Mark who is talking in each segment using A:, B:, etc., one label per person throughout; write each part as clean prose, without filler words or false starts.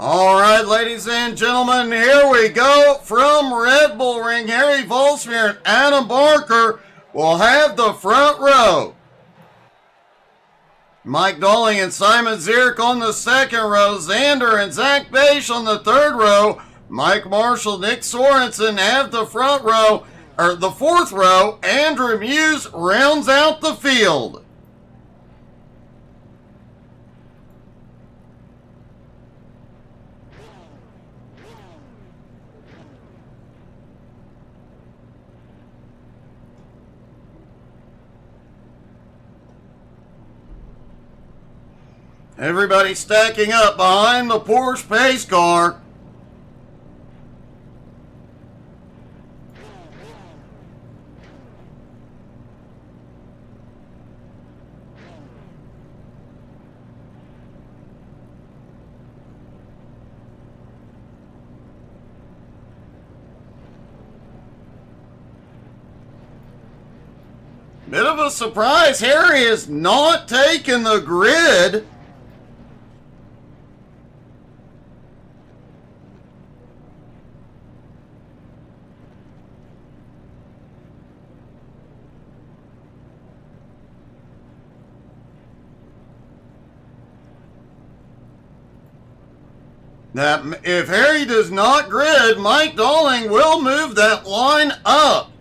A: All right, ladies and gentlemen, here we go from Red Bull Ring. Harry Volsmere and Adam Barker will have the front row. Mike Dolling and Simon Zierk on the second row. Xander and Zach Bache on the third row. Mike Marshall, Nick Sorensen have the front row, or the fourth row. Andrew Muse rounds out the field. Everybody stacking up behind the Porsche pace car. Bit of a surprise, Harry is not taking the grid. That if Harry does not grid, Mike Dolling will move that line up.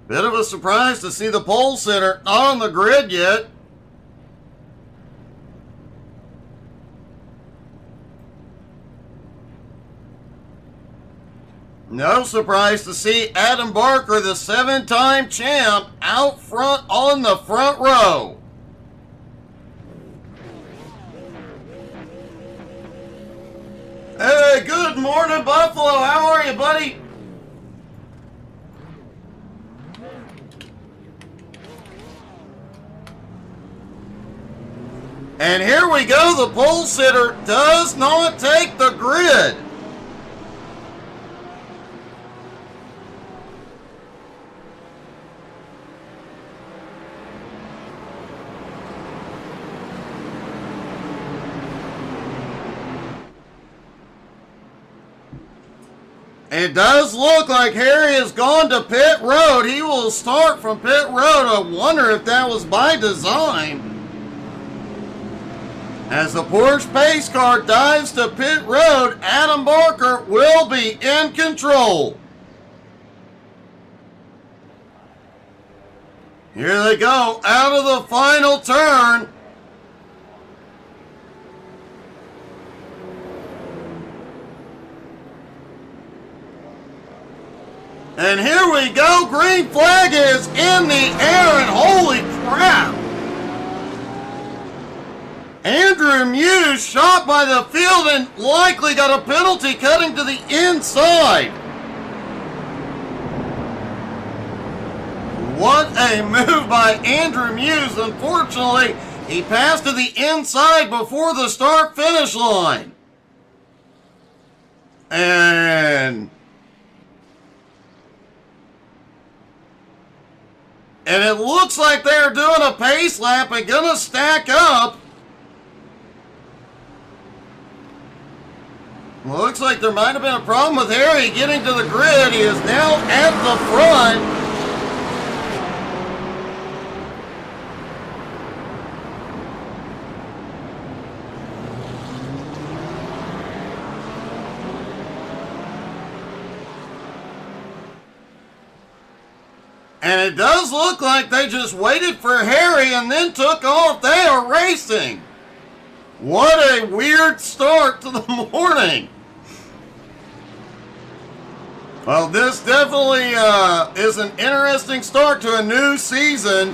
A: Bit of a surprise to see the pole sitter not on the grid yet. No surprise to see Adam Barker, the 7-time champ, out front on the front row. Hey, good morning, Buffalo. How are you, buddy? And here we go. The pole sitter does not take the grid. It does look like Harry has gone to pit road. He will start from pit road. I wonder if that was by design. As the Porsche pace car dives to pit road, Adam Barker will be in control. Here they go out of the final turn. And here we go, green flag is in the air, and holy crap! Andrew Muse shot by the field and likely got a penalty cutting to the inside. What a move by Andrew Muse. Unfortunately, he passed to the inside before the start-finish line. And it looks like they're doing a pace lap and gonna stack up. Looks like there might have been a problem with Harry getting to the grid. He is now at the front. And it does look like they just waited for Harry and then took off. They are racing. What a weird start to the morning. Well, this definitely is an interesting start to a new season.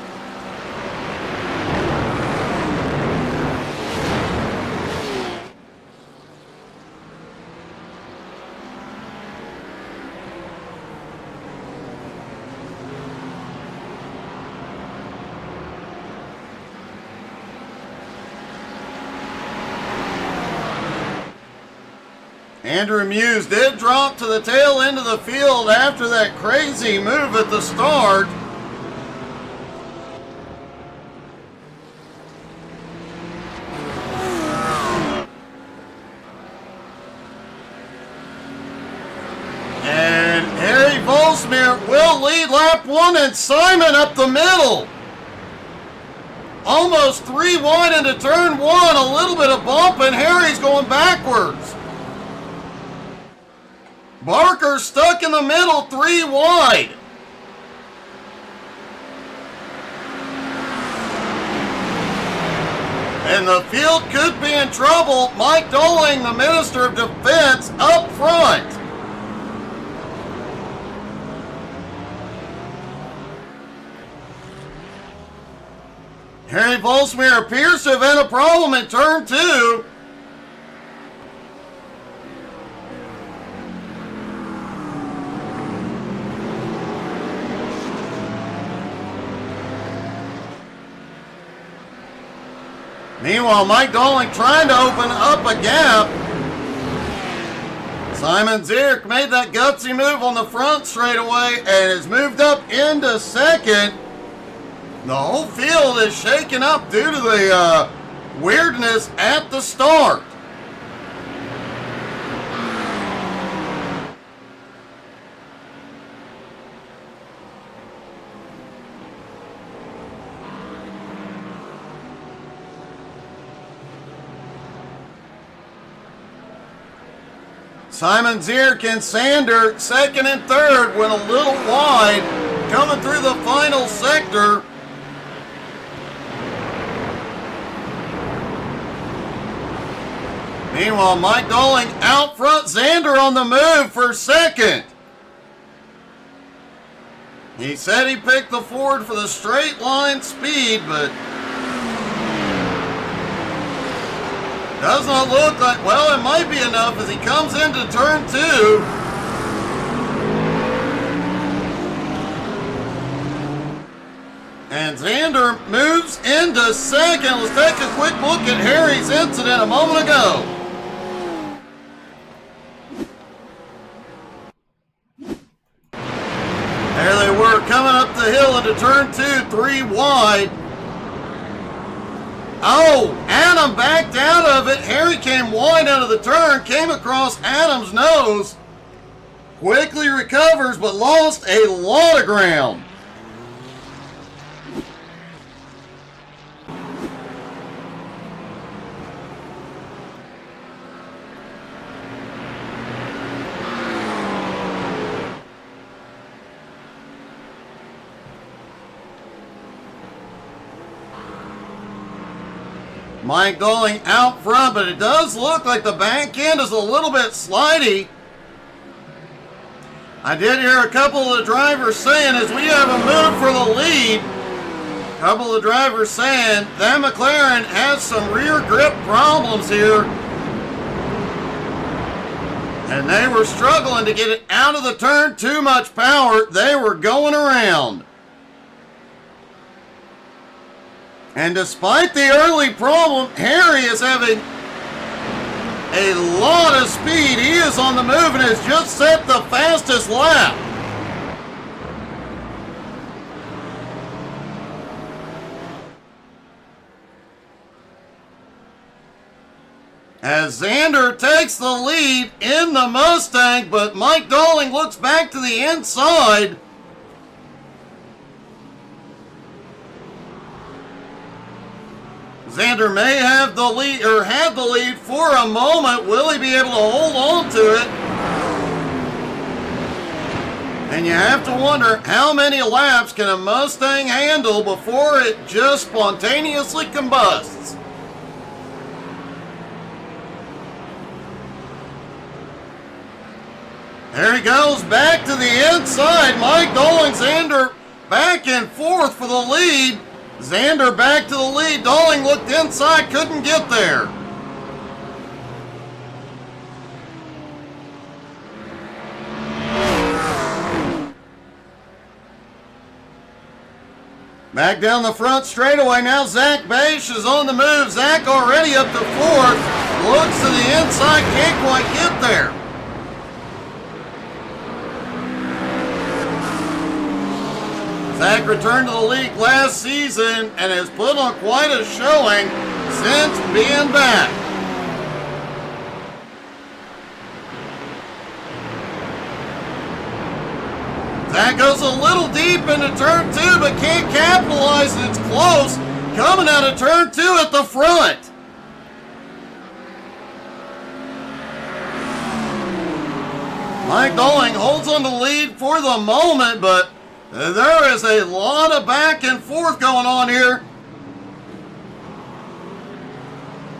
A: Andrew Muse did drop to the tail end of the field after that crazy move at the start. lap one, and Simon up the middle. Almost 3 wide into turn one. A little bit of bump, and Harry's going backwards. Barker stuck in the middle, 3 wide. And the field could be in trouble. Mike Doling, the Minister of Defense, up front. Harry Volsmere appears to have had a problem in turn two. Meanwhile, Mike Doling trying to open up a gap. Simon Zierk made that gutsy move on the front straightaway and has moved up into second. The whole field is shaken up due to the weirdness at the start. Simon Zierk and Sander, second and third, went a little wide, coming through the final sector. Meanwhile, Mike Doling out front, Xander on the move for second. He said he picked the Ford for the straight line speed, but does not look like, well, it might be enough as he comes into turn two. And Xander moves into second. Let's take a quick look at Harry's incident a moment ago. There they were coming up the hill into turn two, 3 wide. Oh, Adam backed out of it. Harry came wide out of the turn, came across Adam's nose, quickly recovers, but lost a lot of ground. Mike Doling out front, but it does look like the back end is a little bit slidey. I did hear a couple of the drivers saying as we have a move for the lead, a couple of the drivers saying that McLaren has some rear grip problems here. And they were struggling to get it out of the turn, too much power. They were going around. And despite the early problem, Harry is having a lot of speed. He is on the move and has just set the fastest lap. As Xander takes the lead in the Mustang, but Mike Doling looks back to the inside. Xander may have the lead, or had the lead for a moment. Will he be able to hold on to it? And you have to wonder how many laps can a Mustang handle before it just spontaneously combusts. There he goes back to the inside. Mike Doling, Xander back and forth for the lead. Xander back to the lead. Doling looked inside, couldn't get there. Back down the front straightaway now. Zach Bache is on the move. Zach already up to fourth. Looks to the inside, can't quite get there. Zach returned to the league last season and has put on quite a showing since being back. That goes a little deep into turn 2, but can't capitalize. It's close. Coming out of turn 2 at the front. Mike Dolling holds on the lead for the moment, but there is a lot of back and forth going on here.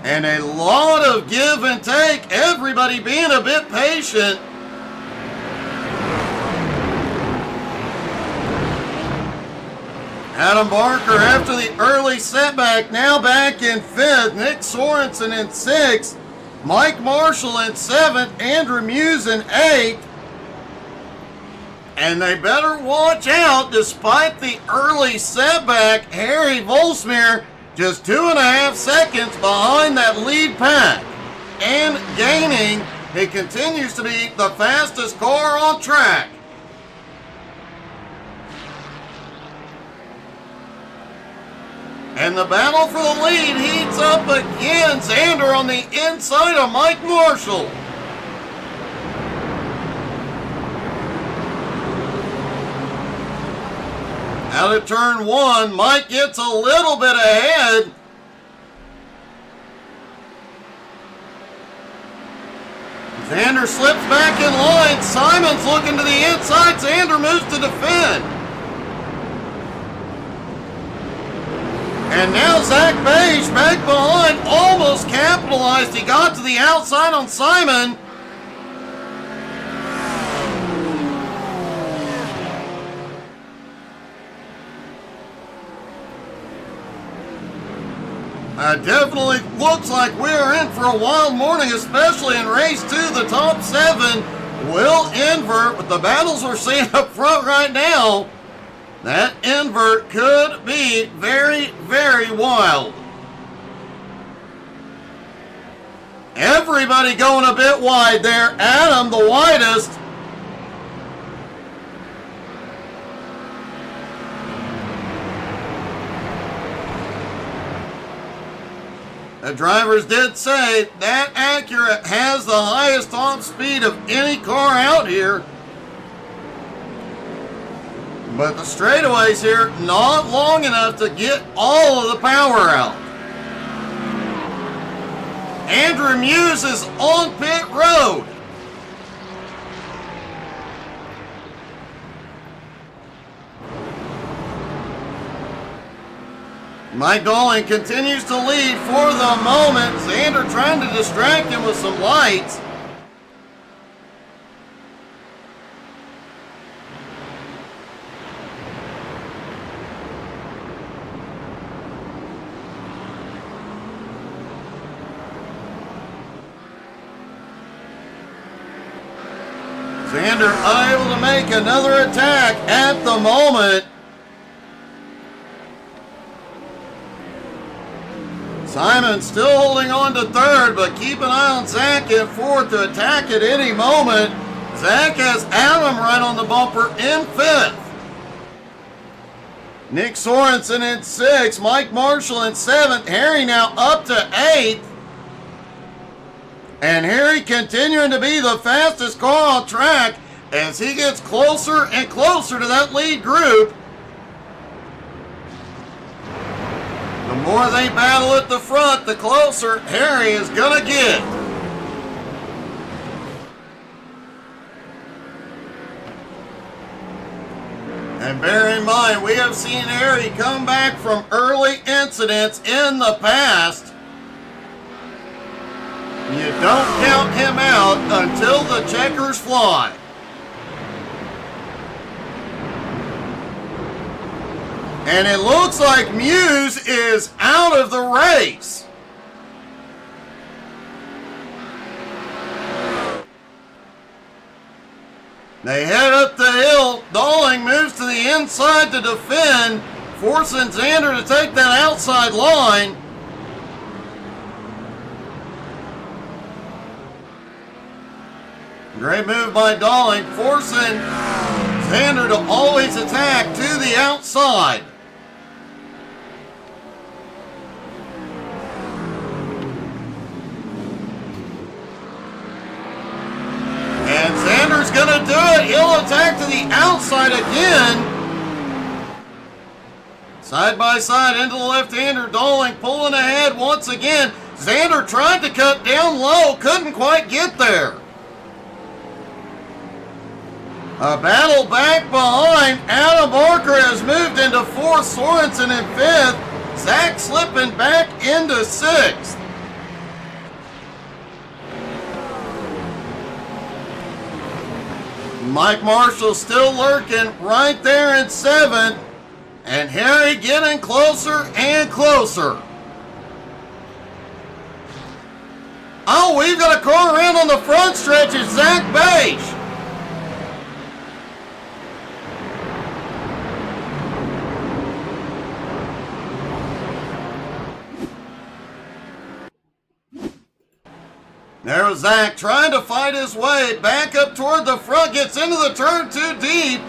A: And a lot of give and take. Everybody being a bit patient. Adam Barker, after the early setback, now back in 5th. Nick Sorensen in 6th. Mike Marshall in 7th. Andrew Muse in 8th. And they better watch out. Despite the early setback, Harry Volsmere just 2.5 seconds behind that lead pack. And gaining, he continues to be the fastest car on track. And the battle for the lead heats up again. Xander on the inside of Mike Marshall. Out of turn 1, Mike gets a little bit ahead. Xander slips back in line. Simon's looking to the inside. Xander moves to defend. And now Zach Beige back behind, almost capitalized. He got to the outside on Simon. Definitely looks like we're in for a wild morning, especially in race 2. The top 7 will invert, but the battles we're seeing up front right now, that invert could be very, very wild. Everybody going a bit wide there. Adam, the widest. The drivers did say that Acura has the highest top speed of any car out here. But the straightaways here, not long enough to get all of the power out. Andrew Muse is on pit road. Mike Dolling continues to lead for the moment. Xander trying to distract him with some lights. Xander unable to make another attack at the moment. Simon still holding on to 3rd, but keep an eye on Zach in 4th to attack at any moment. Zach has Adam right on the bumper in 5th. Nick Sorensen in 6th. Mike Marshall in 7th. Harry now up to 8th. And Harry continuing to be the fastest car on track as he gets closer and closer to that lead group. The more they battle at the front, the closer Harry is going to get. And bear in mind, we have seen Harry come back from early incidents in the past. You don't count him out until the checkers fly. And it looks like Muse is out of the race. They head up the hill. Dolling moves to the inside to defend, forcing Xander to take that outside line. Great move by Dolling, forcing Xander to always attack to the outside. And Xander's gonna do it. He'll attack to the outside again. Side by side into the left-hander. Dolling pulling ahead once again. Xander tried to cut down low. Couldn't quite get there. A battle back behind. Adam Barker has moved into fourth. Sorensen in fifth. Zach slipping back into sixth. Mike Marshall still lurking right there in seventh. And Harry getting closer and closer. Oh, we've got a car around on the front stretch. It's Zach Beige. There was Zach trying to fight his way back up toward the front. Gets into the turn too deep.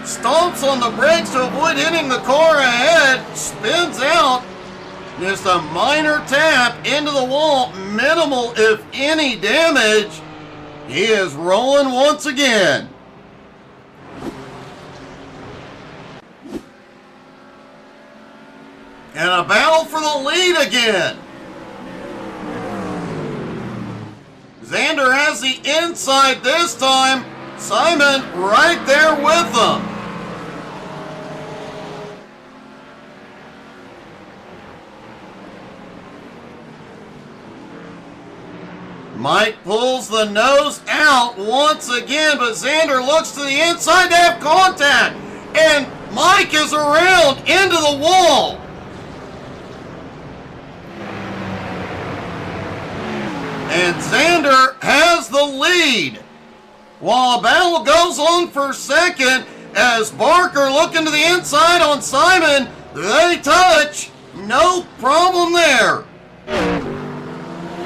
A: Stomps on the brakes to avoid hitting the car ahead. Spins out. Just a minor tap into the wall. Minimal, if any, damage. He is rolling once again. And a battle for the lead again. Xander has the inside this time. Simon right there with him. Mike pulls the nose out once again, but Xander looks to the inside to have contact. And Mike is around into the wall. And Xander has the lead. While a battle goes on for second, as Barker looking to the inside on Simon, they touch. No problem there.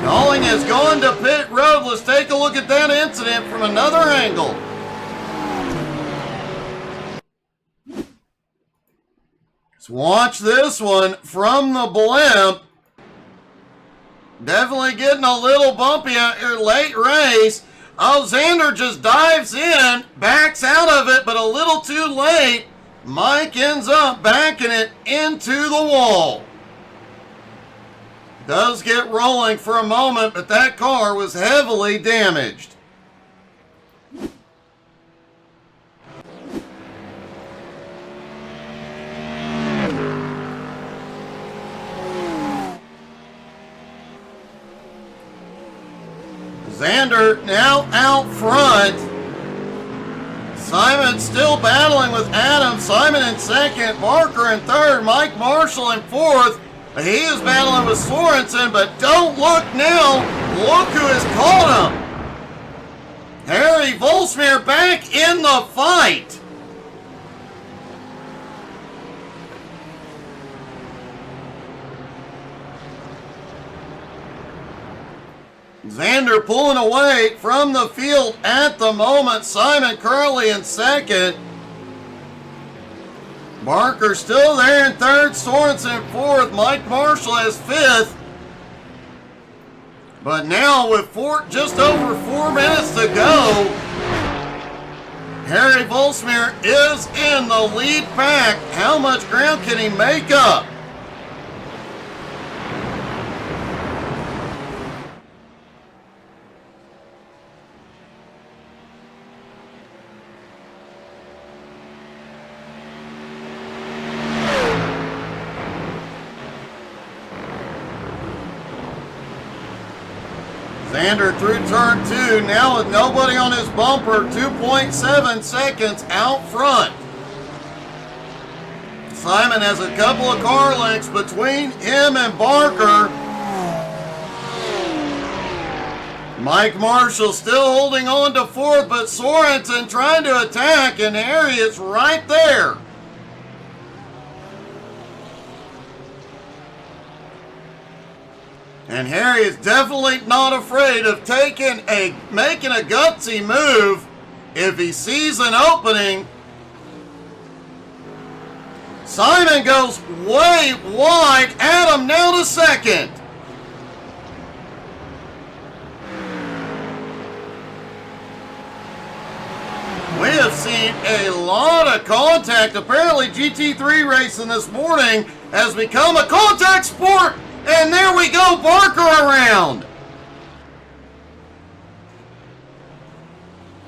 A: Dolling has gone to pit road. Let's take a look at that incident from another angle. Let's watch this one from the blimp. Definitely getting a little bumpy out here late race. Oh, Xander just dives in, backs out of it, but a little too late. Mike ends up backing it into the wall. Does get rolling for a moment, but that car was heavily damaged. Xander now out front. Simon still battling with Adam. Simon in second, Barker in third, Mike Marshall in fourth. He is battling with Sorensen, but don't look now. Look who has caught him. Harry Volsmere back in the fight. Xander pulling away from the field at the moment. Simon Curley in second. Barker still there in third. Sorensen fourth. Mike Marshall has fifth. But now with just over 4 minutes to go, Harry Volsmere is in the lead pack. How much ground can he make up? Xander through turn two, now with nobody on his bumper, 2.7 seconds out front. Simon has a couple of car lengths between him and Barker. Mike Marshall still holding on to fourth, but Sorensen trying to attack, and Harry is right there. And Harry is definitely not afraid of making a gutsy move if he sees an opening. Simon goes way wide. Adam now to second. contact. Apparently GT3 racing this morning has become a contact sport. And there we go, Barker around.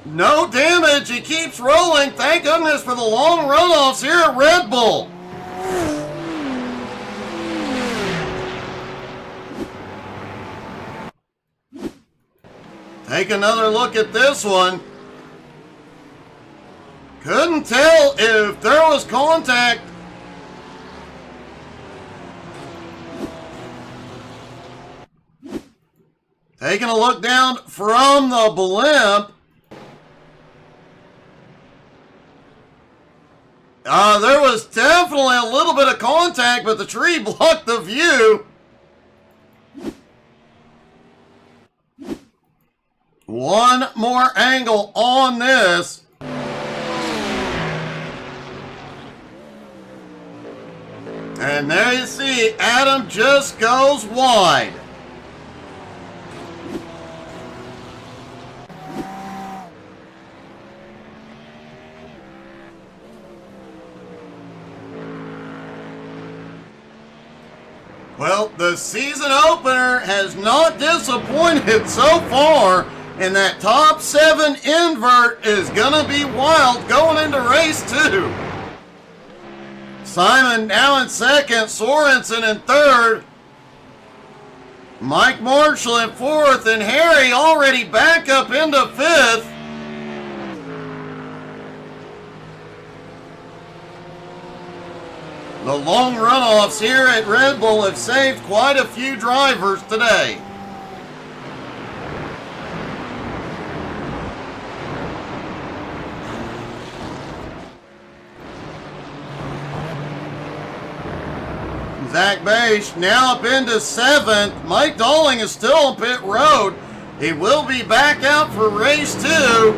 A: No damage, he keeps rolling. Thank goodness for the long runoffs here at Red Bull. Take another look at this one. Couldn't tell if there was contact. Taking a look down from the blimp. There was definitely a little bit of contact, but the tree blocked the view. One more angle on this. And there you see, Adam just goes wide. Well, the season opener has not disappointed so far, and that top 7 invert is gonna be wild going into race 2. Simon now in second, Sorensen in third, Mike Marshall in fourth, and Harry already back up into fifth. The long runoffs here at Red Bull have saved quite a few drivers today. Zach Bache now up into 7th. Mike Dolling is still on pit road. He will be back out for race 2.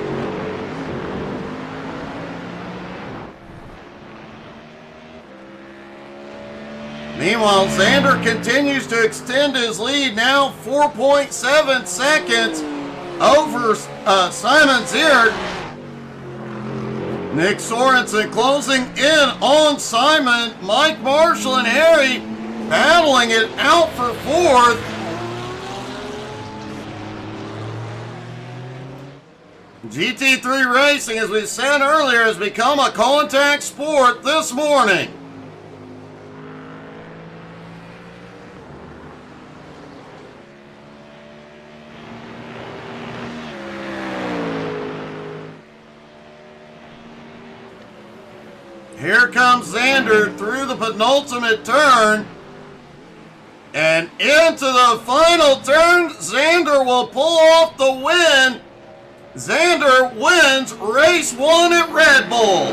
A: Meanwhile, Xander continues to extend his lead, now 4.7 seconds over Simon Ziert. Nick Sorensen closing in on Simon. Mike Marshall and Harry battling it out for 4th. GT3 racing, as we said earlier, has become a contact sport this morning. Here comes Xander through the penultimate turn. And into the final turn, Xander will pull off the win. Xander wins race 1 at Red Bull.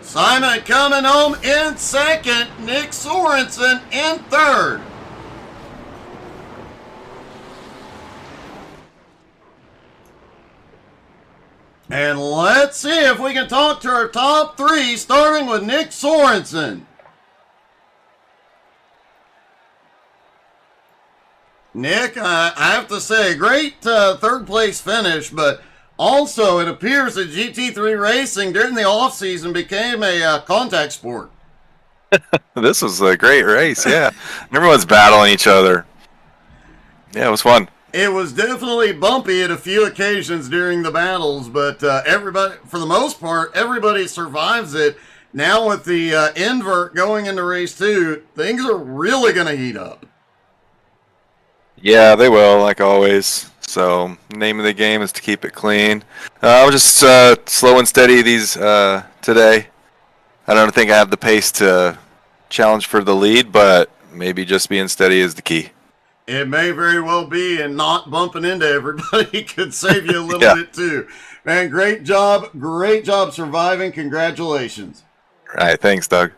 A: Simon coming home in second, Nick Sorensen in third. And let's see if we can talk to our top 3, starting with Nick Sorensen. Nick, I have to say, great third place finish, but also it appears that GT3 racing during the offseason became a contact sport.
B: This was a great race, yeah. Everyone's battling each other. Yeah, it was fun.
A: It was definitely bumpy at a few occasions during the battles, but everybody, for the most part, everybody survives it. Now with the invert going into race 2, things are really going to heat up.
B: Yeah, they will, like always. So, name of the game is to keep it clean. I'll just slow and steady these today. I don't think I have the pace to challenge for the lead, but maybe just being steady is the key.
A: It may very well be, and not bumping into everybody could save you a little bit too. Man, great job surviving. Congratulations.
B: All right, thanks, Doug.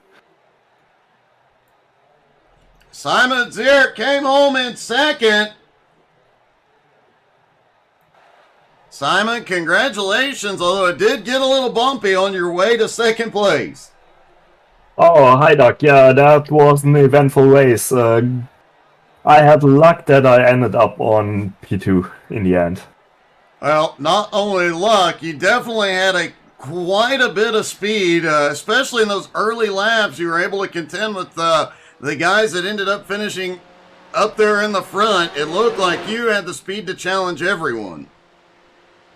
A: Simon Ziert came home in second. Simon, congratulations, although it did get a little bumpy on your way to second place.
C: Oh, hi, Doc. Yeah, that was an eventful race. I had luck that I ended up on P2 in the end.
A: Well, not only luck, you definitely had quite a bit of speed, especially in those early laps. You were able to contend with the guys that ended up finishing up there in the front. It looked like you had the speed to challenge everyone.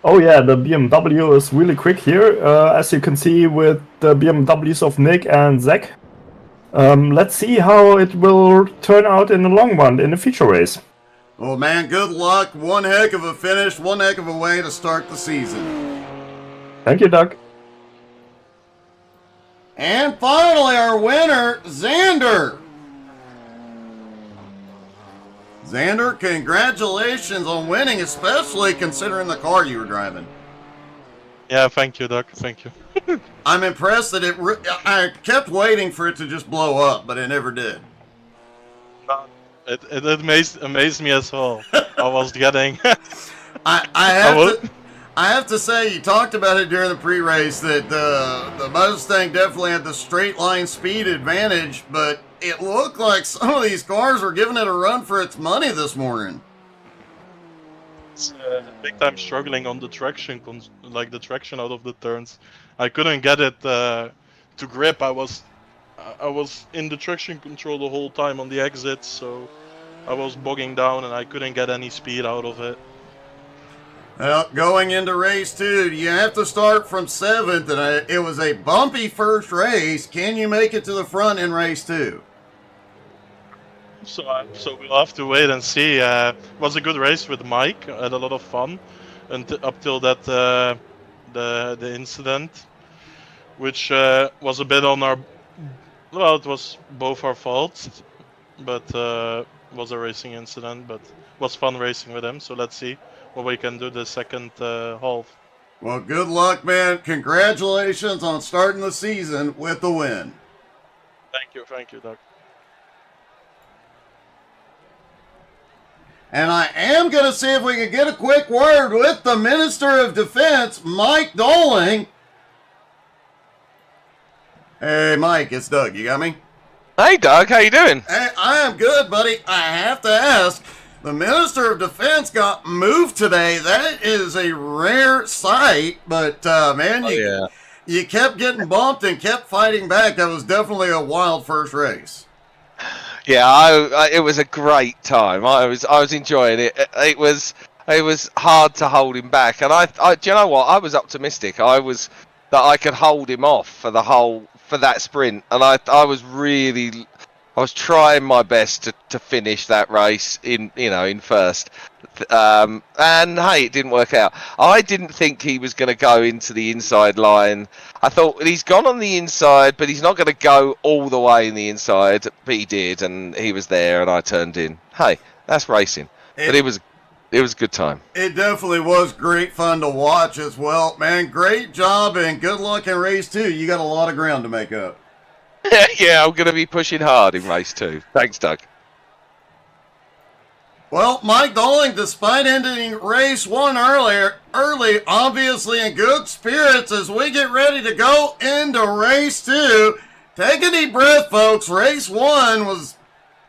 C: Oh yeah, the BMW is really quick here, as you can see with the BMWs of Nick and Zach. Let's see how it will turn out in the long run in the feature race.
A: Well, man, good luck. One heck of a finish, one heck of a way to start the season.
C: Thank you, Doug.
A: And finally, our winner, Xander. Xander, congratulations on winning, especially considering the car you were driving.
D: Yeah, thank you, Doc. Thank you.
A: I'm impressed that I kept waiting for it to just blow up, but it never did.
D: It amazed me as well. I was getting.
A: I have to say, you talked about it during the pre-race that the Mustang definitely had the straight line speed advantage, but it looked like some of these cars were giving it a run for its money this morning.
D: It's big time struggling on the traction, like the traction out of the turns. I couldn't get it to grip. I was in the traction control the whole time on the exits, so I was bogging down and I couldn't get any speed out of it.
A: Well, going into race 2, you have to start from 7th, and it was a bumpy first race. Can you make it to the front in race 2?
D: So we'll have to wait and see. It was a good race with Mike. I had a lot of fun, up till that the incident, which was a bit on our. Well, it was both our faults, but it was a racing incident. But it was fun racing with him. So let's see what we can do the second half.
A: Well, good luck, man. Congratulations on starting the season with the win.
D: Thank you, Doc.
A: And I am going to see if we can get a quick word with the Minister of Defense, Mike Doling. Hey, Mike, it's Doug. You got me?
E: Hey, Doug. How you doing?
A: Hey, I am good, buddy. I have to ask, the Minister of Defense got moved today. That is a rare sight, but, man, you kept getting bumped and kept fighting back. That was definitely a wild first race.
E: Yeah, it was a great time. I was enjoying it. It was hard to hold him back, and I do you know what? I was optimistic. I was that I could hold him off for that sprint, and I was trying my best to finish that race in first. And hey, it didn't work out. I didn't think he was going to go into the inside line. I thought he's gone on the inside, but he's not going to go all the way in the inside. But he did, and he was there, and I turned in. Hey, that's racing. But it was a good time.
A: It definitely was great fun to watch as well. Man, great job and good luck in race 2. You got a lot of ground to make up.
E: Yeah, I'm going to be pushing hard in race 2. Thanks, Doug.
A: Well, Mike Doling, despite ending race 1 early, obviously in good spirits as we get ready to go into race 2. Take a deep breath, folks. Race 1 was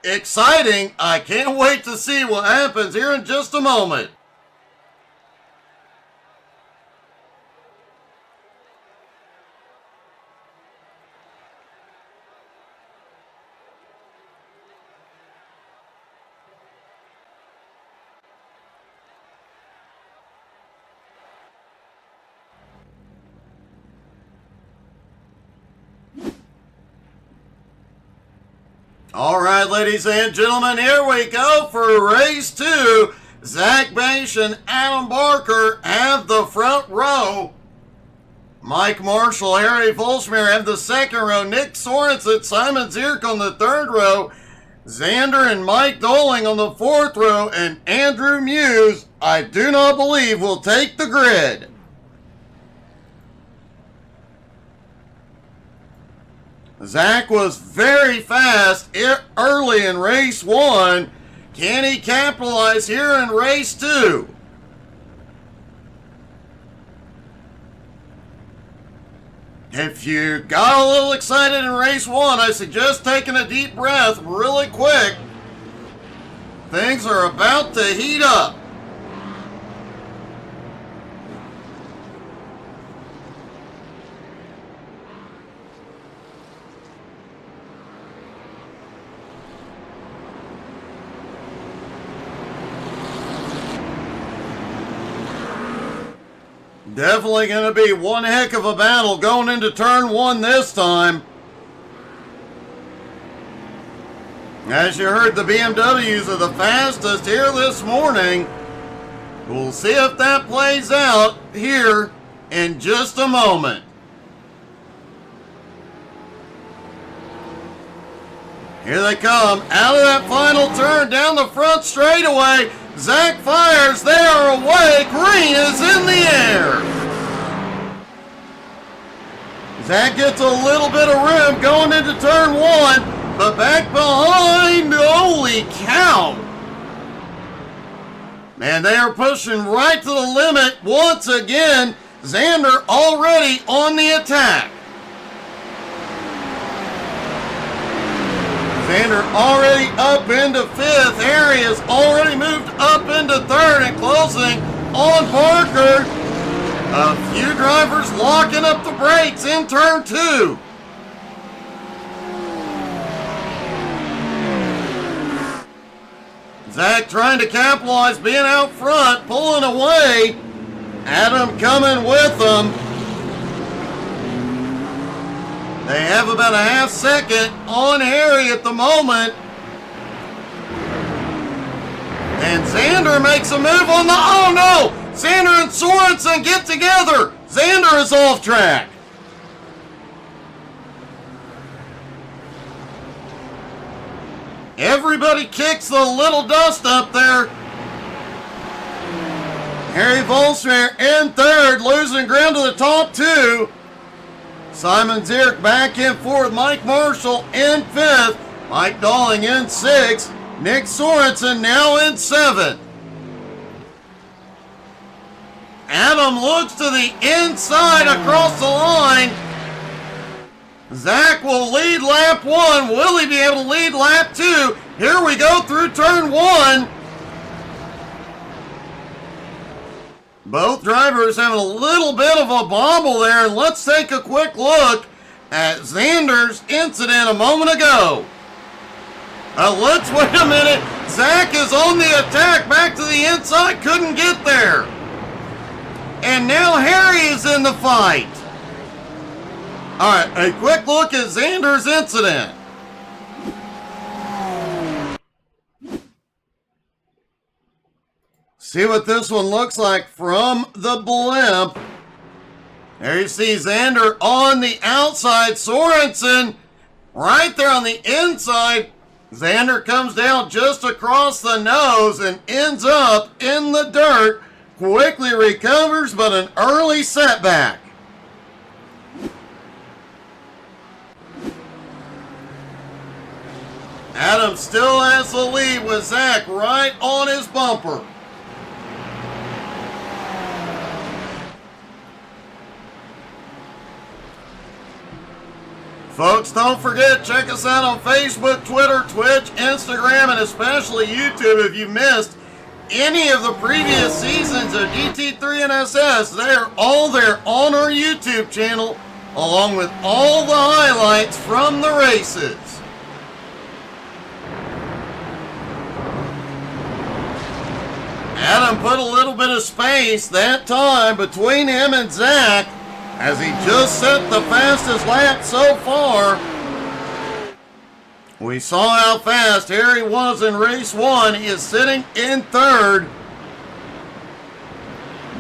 A: exciting. I can't wait to see what happens here in just a moment. All right, ladies and gentlemen, here we go for race 2. Zach Bache and Adam Barker have the front row. Mike Marshall, Harry Volschmier have the second row. Nick Sorensen, Simon Zierk on the third row. Xander and Mike Doling on the fourth row. And Andrew Muse, I do not believe, will take the grid. Zach was very fast early in race 1. Can he capitalize here in race 2? If you got a little excited in race 1, I suggest taking a deep breath really quick. things are about to heat up. Definitely going to be one heck of a battle going into turn one this time. As you heard, the BMWs are the fastest here this morning. We'll see if that plays out here in just a moment. Here they come out of that final turn down the front straightaway. Zach fires, they are away, green is in the air. Zach gets a little bit of room going into turn one, but back behind, holy cow. Man, they are pushing right to the limit once again. Xander already on the attack. Xander already up into fifth. Harry has already moved up into third and closing on Parker. A few drivers locking up the brakes in turn two. Zach trying to capitalize, being out front, pulling away. Adam coming with them. They have about a half second on Harry at the moment. And Xander makes a move on the, oh no! Xander and Sorensen get together. Xander is off track. Everybody kicks the little dust up there. Harry Volsmere in third, losing ground to the top two. Simon Zierk back in fourth. Mike Marshall in fifth. Mike Dalling in sixth. Nick Sorensen now in seventh. Adam looks to the inside across the line. Zach will lead lap one. Will he be able to lead lap two? Here we go through turn one. Both drivers having a little bit of a bobble there. And let's take a quick look at Xander's incident a moment ago. Let's wait a minute. Zach is on the attack back to the inside. Couldn't get there. And now Harry is in the fight. All right, a quick look at Xander's incident. See what this one looks like from the blimp. There you see Xander on the outside. Sorensen right there on the inside. Xander comes down just across the nose and ends up in the dirt. Quickly recovers, but an early setback. Adam still has the lead with Zach right on his bumper. Folks, don't forget, check us out on Facebook, Twitter, Twitch, Instagram, and especially YouTube. If you missed any of the previous seasons of GT3 NSS, they are all there on our YouTube channel, along with all the highlights from the races. Adam put a little bit of space that time between him and Zach, as he just set the fastest lap so far. We saw how fast Harry was in race one. He is sitting in third.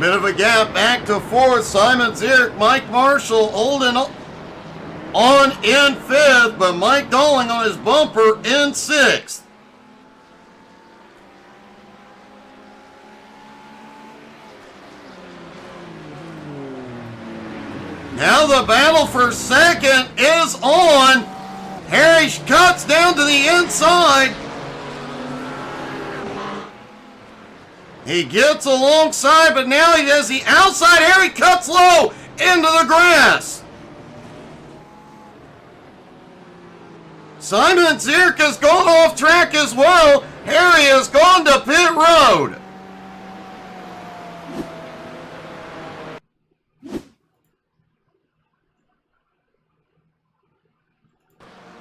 A: Bit of a gap back to fourth. Simon Zierk, Mike Marshall holding on in fifth, but Mike Dalling on his bumper in sixth. Now the battle for second is on. Harry cuts down to the inside. He gets alongside, but now he has the outside. Harry cuts low into the grass. Simon Zierk has gone off track as well. Harry has gone to pit road.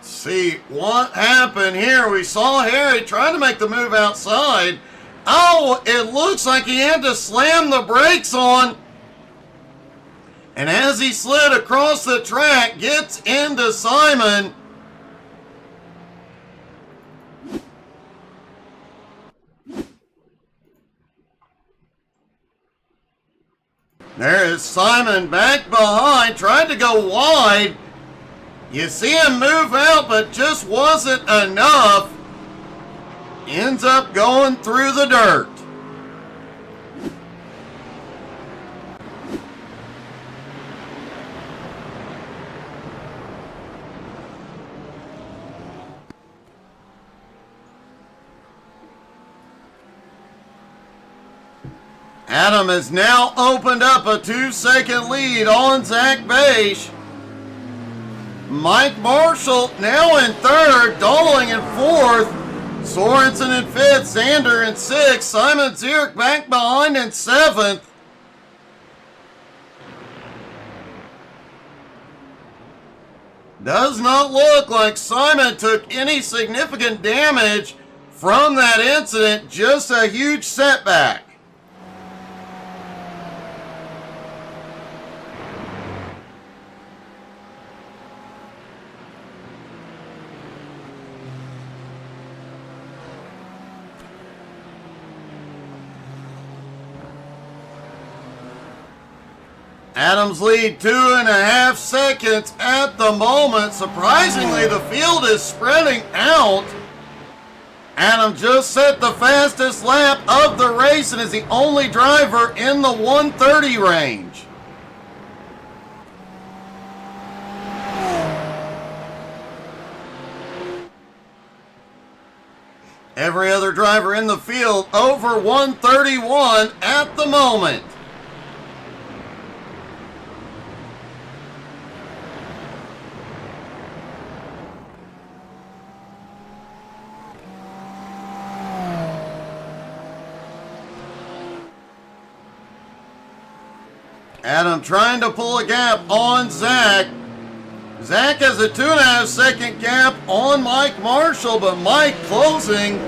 A: See what happened here. We saw Harry trying to make the move outside. Oh, it looks like he had to slam the brakes on. And as he slid across the track, gets into Simon. There is Simon back behind, tried to go wide. You see him move out, but just wasn't enough. Ends up going through the dirt. Adam has now opened up a 2-second lead on Zach Beisch. Mike Marshall now in third, Dolling in fourth, Sorensen in fifth, Zander in sixth, Simon Zierk back behind in seventh. Does not look like Simon took any significant damage from that incident, just a huge setback. Adams lead 2.5 seconds at the moment. Surprisingly, the field is spreading out. Adam just set the fastest lap of the race and is the only driver in the 1:30 range. Every other driver in the field over 1:31 at the moment. Adam trying to pull a gap on Zach. Zach has a 2.5 second gap on Mike Marshall, but Mike closing.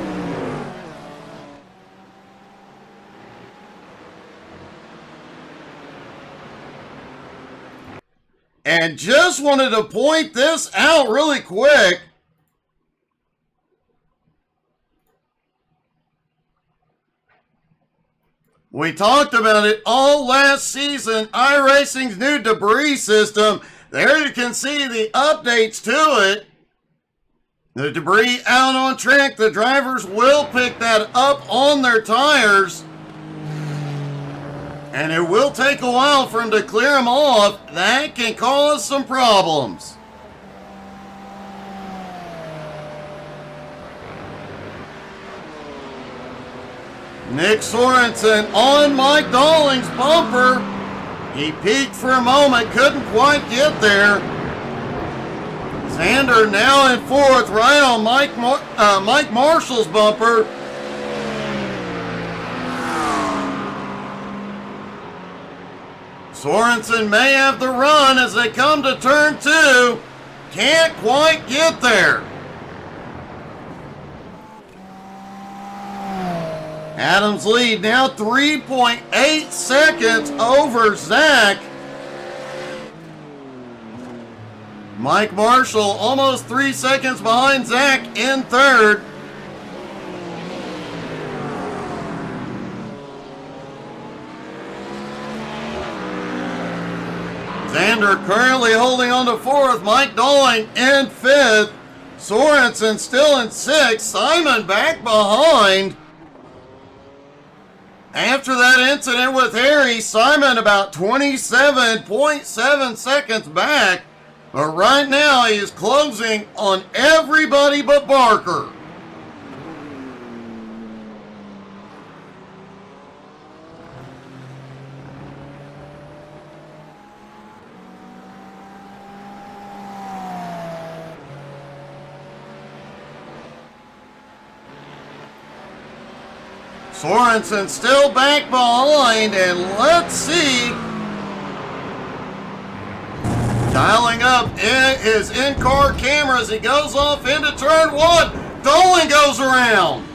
A: And just wanted to point this out really quick. We talked about it all last season, iRacing's new debris system. There you can see the updates to it. The debris out on track, the drivers will pick that up on their tires. And it will take a while for them to clear them off. That can cause some problems. Nick Sorensen on Mike Dolling's bumper. He peaked for a moment, couldn't quite get there. Zander now in fourth, right on Mike Marshall's bumper. Sorensen may have the run as they come to turn two. Can't quite get there. Adams lead now 3.8 seconds over Zach. Mike Marshall almost 3 seconds behind Zach in third. Zander currently holding on to fourth. Mike Dolling in fifth. Sorensen still in sixth. Simon back behind. After that incident with Harry, Simon about 27.7 seconds back. But right now he is closing on everybody but Barker. Sorensen still back behind, and let's see. Dialing up in his in-car camera as he goes off into turn one. Doling goes around.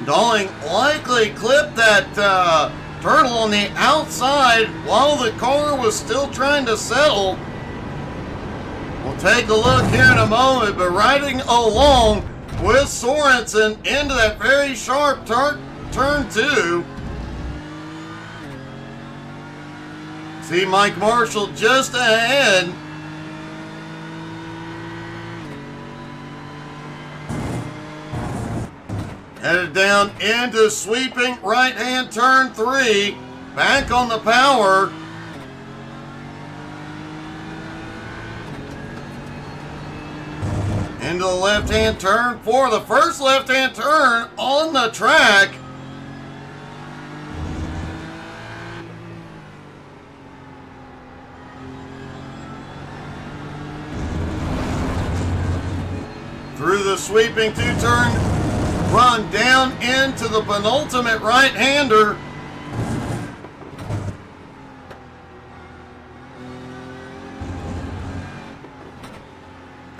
A: Doling likely clipped that turtle on the outside while the car was still trying to settle. We'll take a look here in a moment, but riding along with Sorensen into that very sharp turn two. See Mike Marshall just ahead. Headed down into sweeping right-hand turn three. Back on the power. Into the left-hand turn four. The first left-hand turn on the track. Through the sweeping two-turn run down into the penultimate right-hander.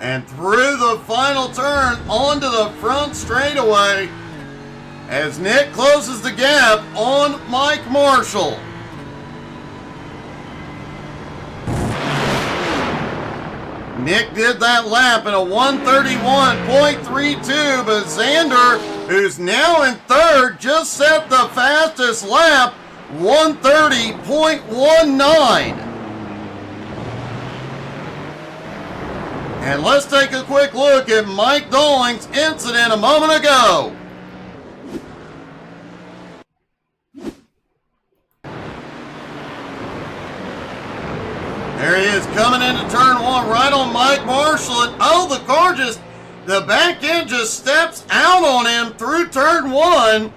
A: And through the final turn onto the front straightaway as Nick closes the gap on Mike Marshall. Nick did that lap in a 1:31.32, but Xander, who's now in third, just set the fastest lap, 1:30.19. And let's take a quick look at Mike Doling's incident a moment ago. There he is coming into turn one right on Mike Marshall. And oh, the back end just steps out on him through turn one.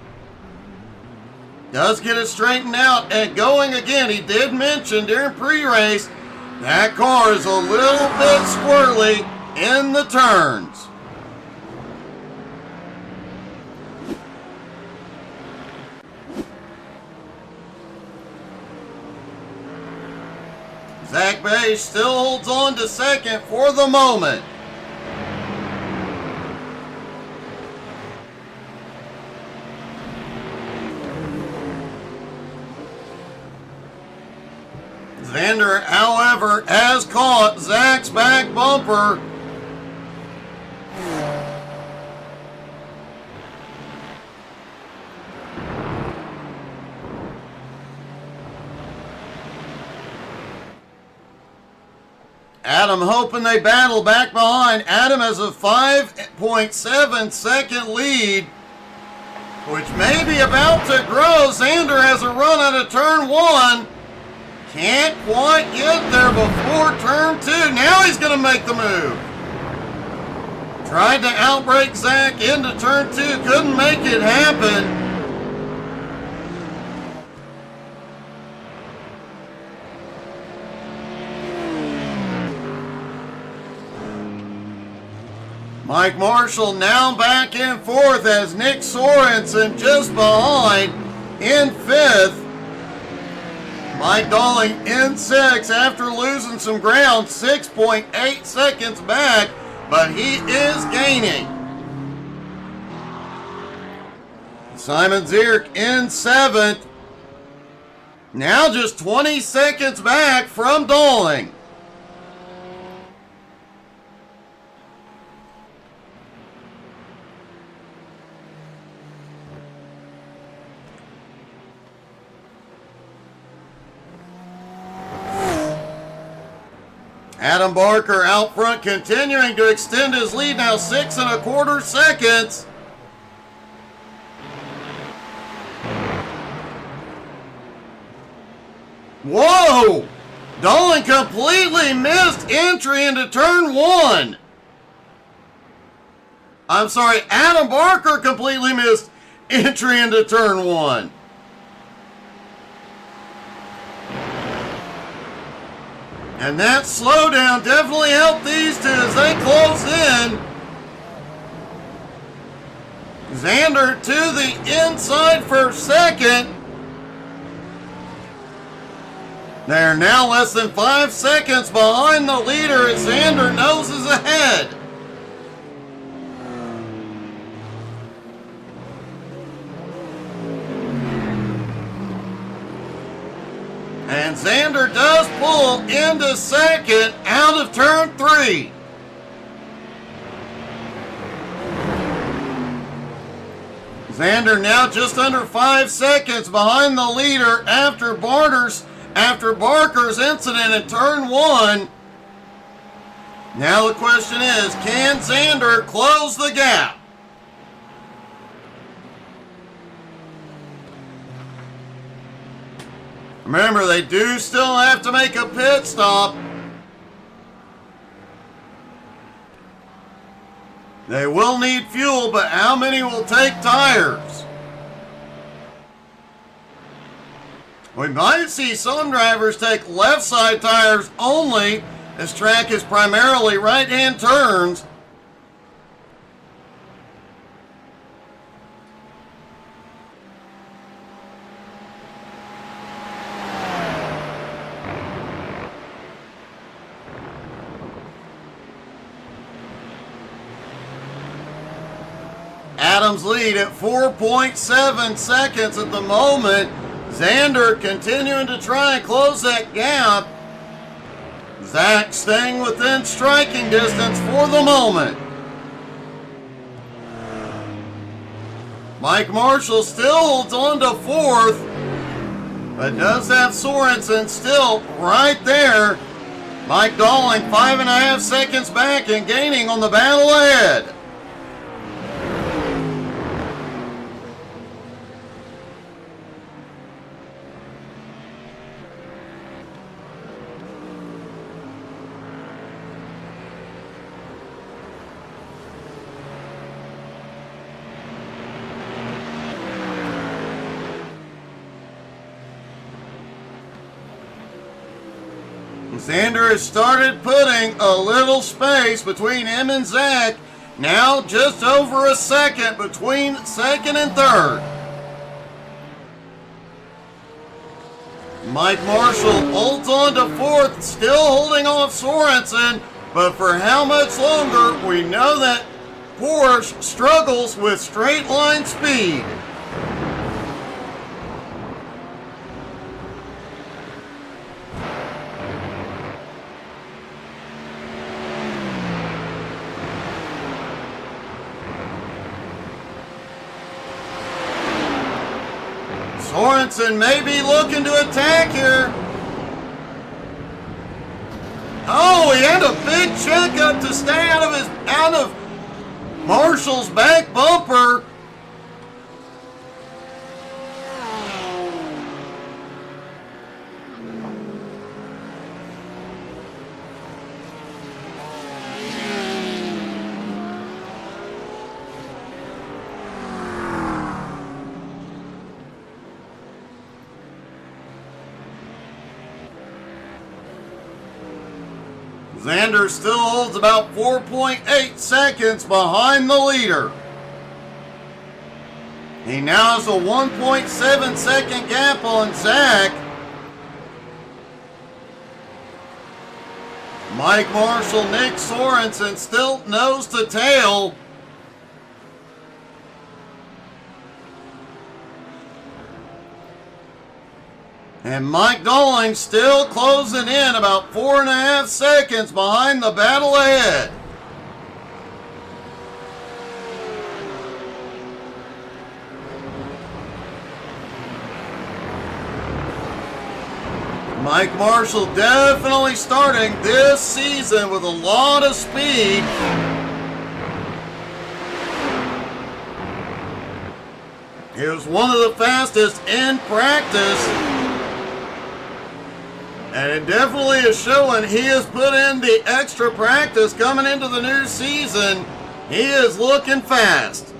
A: Does get it straightened out and going again. He did mention during pre-race that car is a little bit squirrely in the turns. Zach Bay still holds on to second for the moment. Xander, however, has caught Zach's back bumper. Adam hoping they battle back behind. Adam has a 5.7 second lead, which may be about to grow. Xander has a run out of turn one. Can't quite get there before turn two. Now he's going to make the move. Tried to outbrake Zach into turn two. Couldn't make it happen. Mike Marshall now back in fourth as Nick Sorensen just behind in fifth. Mike Doling in sixth after losing some ground, 6.8 seconds back, but he is gaining. Simon Zierk in seventh, now just 20 seconds back from Doling. Adam Barker out front continuing to extend his lead, now 6.25 seconds. Whoa! Dolan completely missed entry into turn one. I'm sorry, Adam Barker completely missed entry into turn one. And that slowdown definitely helped these two as they close in. Xander to the inside for second. They're now less than 5 seconds behind the leader as Xander noses ahead. And Xander does pull into second out of turn 3. Xander now just under 5 seconds behind the leader after Barker's incident in turn 1. Now the question is, can Xander close the gap? Remember, they do still have to make a pit stop. They will need fuel, but how many will take tires? We might see some drivers take left side tires only. This track is primarily right-hand turns. Adams lead at 4.7 seconds at the moment. Xander continuing to try and close that gap. Zach staying within striking distance for the moment. Mike Marshall still holds on to 4th, but does have Sorensen still right there. Mike Dalling 5.5 seconds back and gaining on the battle ahead. Xander has started putting a little space between him and Zach. Now just over a second between second and third. Mike Marshall holds on to 4th, still holding off Sorensen, but for how much longer? We know that Porsche struggles with straight line speed. Sorensen may be looking to attack here. Oh, he had a big checkup to stay out of Marshall's back bumper. Xander still holds about 4.8 seconds behind the leader. He now has a 1.7 second gap on Zach. Mike Marshall, Nick Sorensen still nose to tail. And Mike Dalling still closing in about 4.5 seconds behind the battle ahead. Mike Marshall definitely starting this season with a lot of speed. He was one of the fastest in practice. And it definitely is showing he has put in the extra practice coming into the new season. He is looking fast.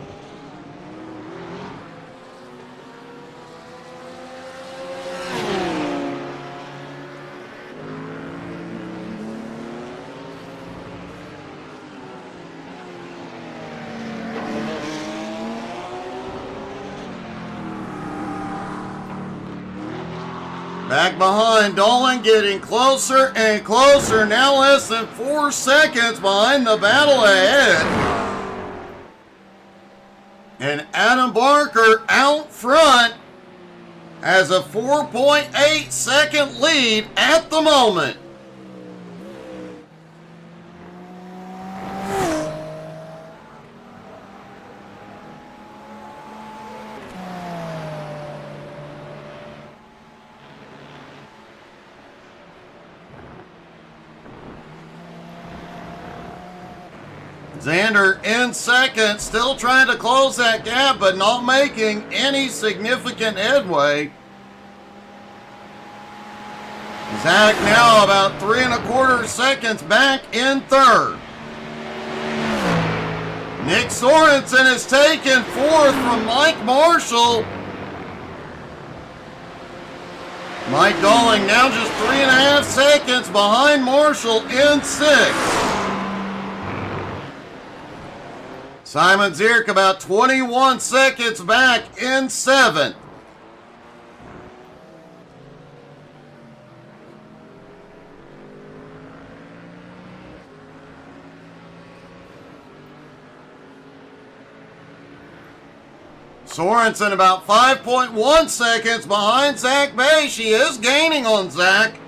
A: Back behind, Dolan getting closer and closer. Now less than 4 seconds behind the battle ahead. And Adam Barker out front has a 4.8 second lead at the moment. Xander in second, still trying to close that gap, but not making any significant headway. Zach now about 3 1/4 seconds back in third. Nick Sorensen is taken fourth from Mike Marshall. Mike Dolling now just 3.5 seconds behind Marshall in sixth. Simon Zierk about 21 seconds back in seventh. Sorensen about 5.1 seconds behind Zach Bay. She is gaining on Zach.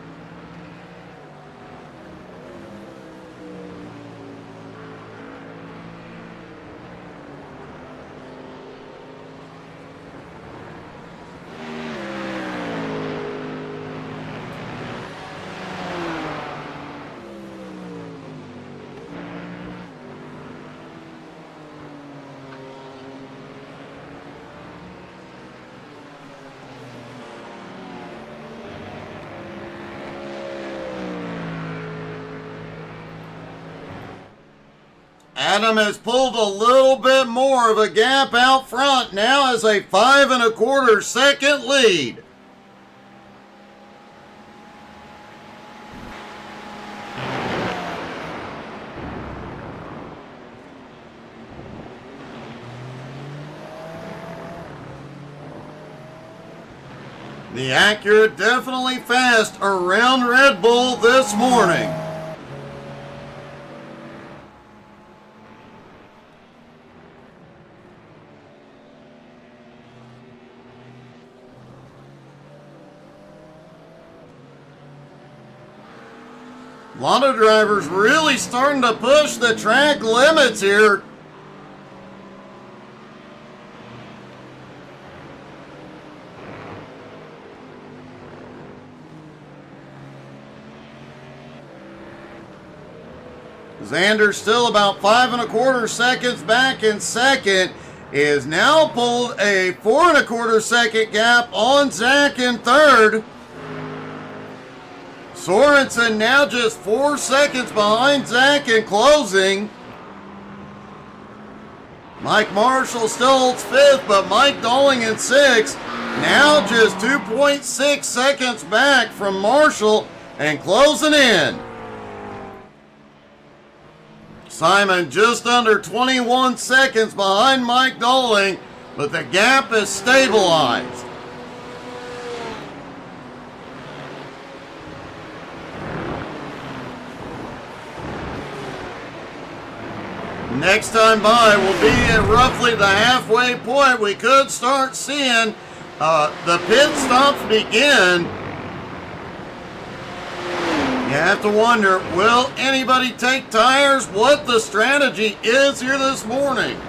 A: Adam has pulled a little bit more of a gap out front, now has a 5 1/4 second lead. The Acura definitely fast around Red Bull this morning. A lot of drivers really starting to push the track limits here. Xander still about 5 1/4 seconds back in second. Is now pulled a 4 1/4 second gap on Zach in third. Sorensen now just 4 seconds behind Zach in closing. Mike Marshall still holds fifth, but Mike Dolling in sixth. Now just 2.6 seconds back from Marshall and closing in. Simon just under 21 seconds behind Mike Dolling, but the gap is stabilized. Next time by will be at roughly the halfway point. We could start seeing the pit stops begin. You have to wonder, will anybody take tires? What the strategy is here this morning.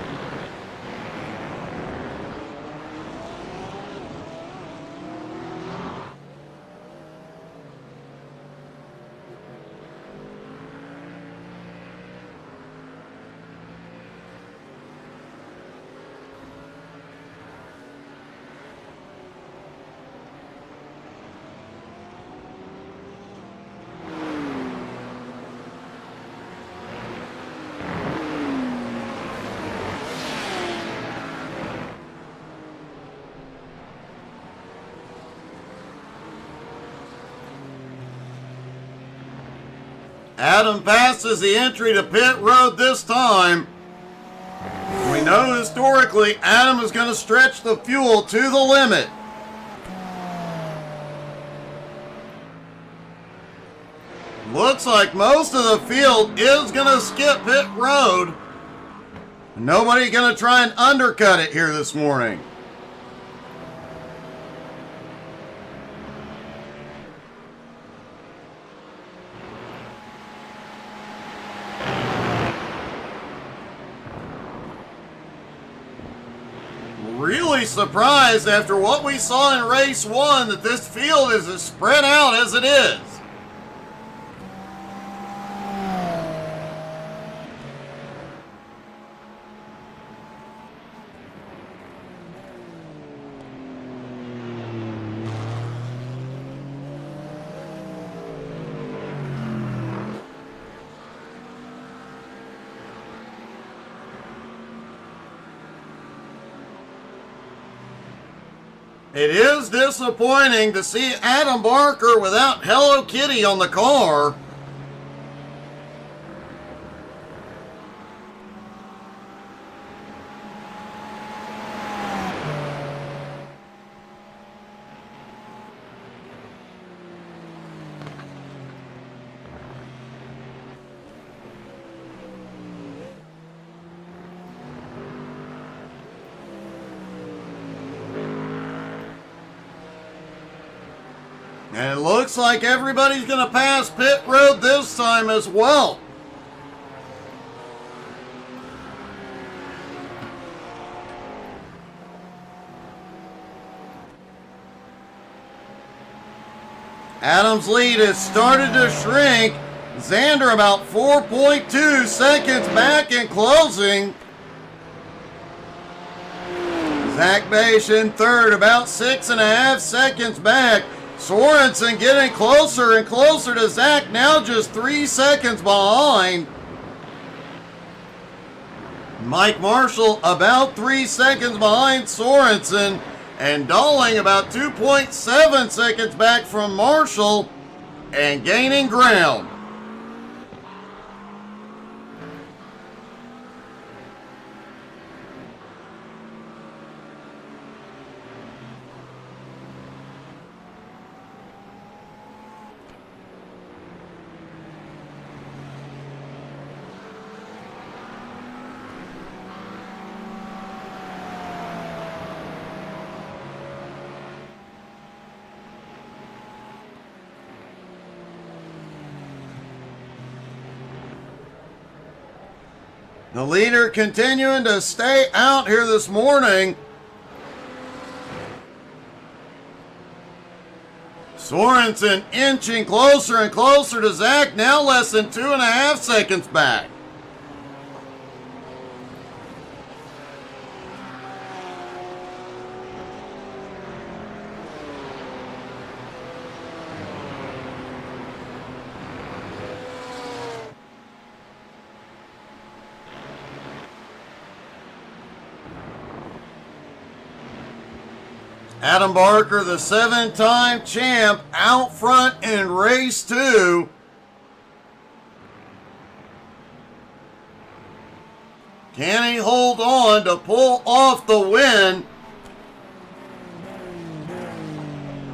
A: Adam passes the entry to pit road this time. We know historically Adam is going to stretch the fuel to the limit. Looks like most of the field is going to skip pit road. Nobody going to try and undercut it here this morning. Really surprised after what we saw in race 1 that this field is as spread out as it is. It is disappointing to see Adam Barker without Hello Kitty on the car. And it looks like everybody's going to pass pit road this time as well. Adam's lead has started to shrink. Xander about 4.2 seconds back in closing. Zach Beisch in third, about 6.5 seconds back. Sorensen getting closer and closer to Zach, now just 3 seconds behind. Mike Marshall about 3 seconds behind Sorensen, and Dowling about 2.7 seconds back from Marshall and gaining ground. The leader continuing to stay out here this morning. Sorensen inching closer and closer to Zach, now less than 2.5 seconds back. Adam Barker, the 7-time champ, out front in race 2. Can he hold on to pull off the win?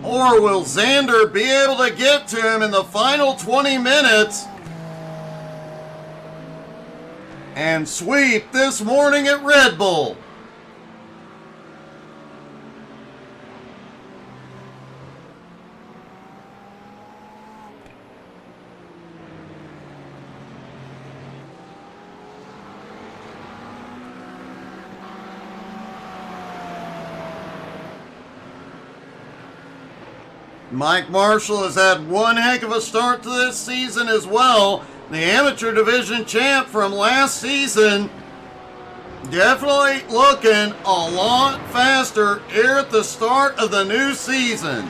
A: Or will Xander be able to get to him in the final 20 minutes and sweep this morning at Red Bull? Mike Marshall has had one heck of a start to this season as well. The amateur division champ from last season. Definitely looking a lot faster here at the start of the new season.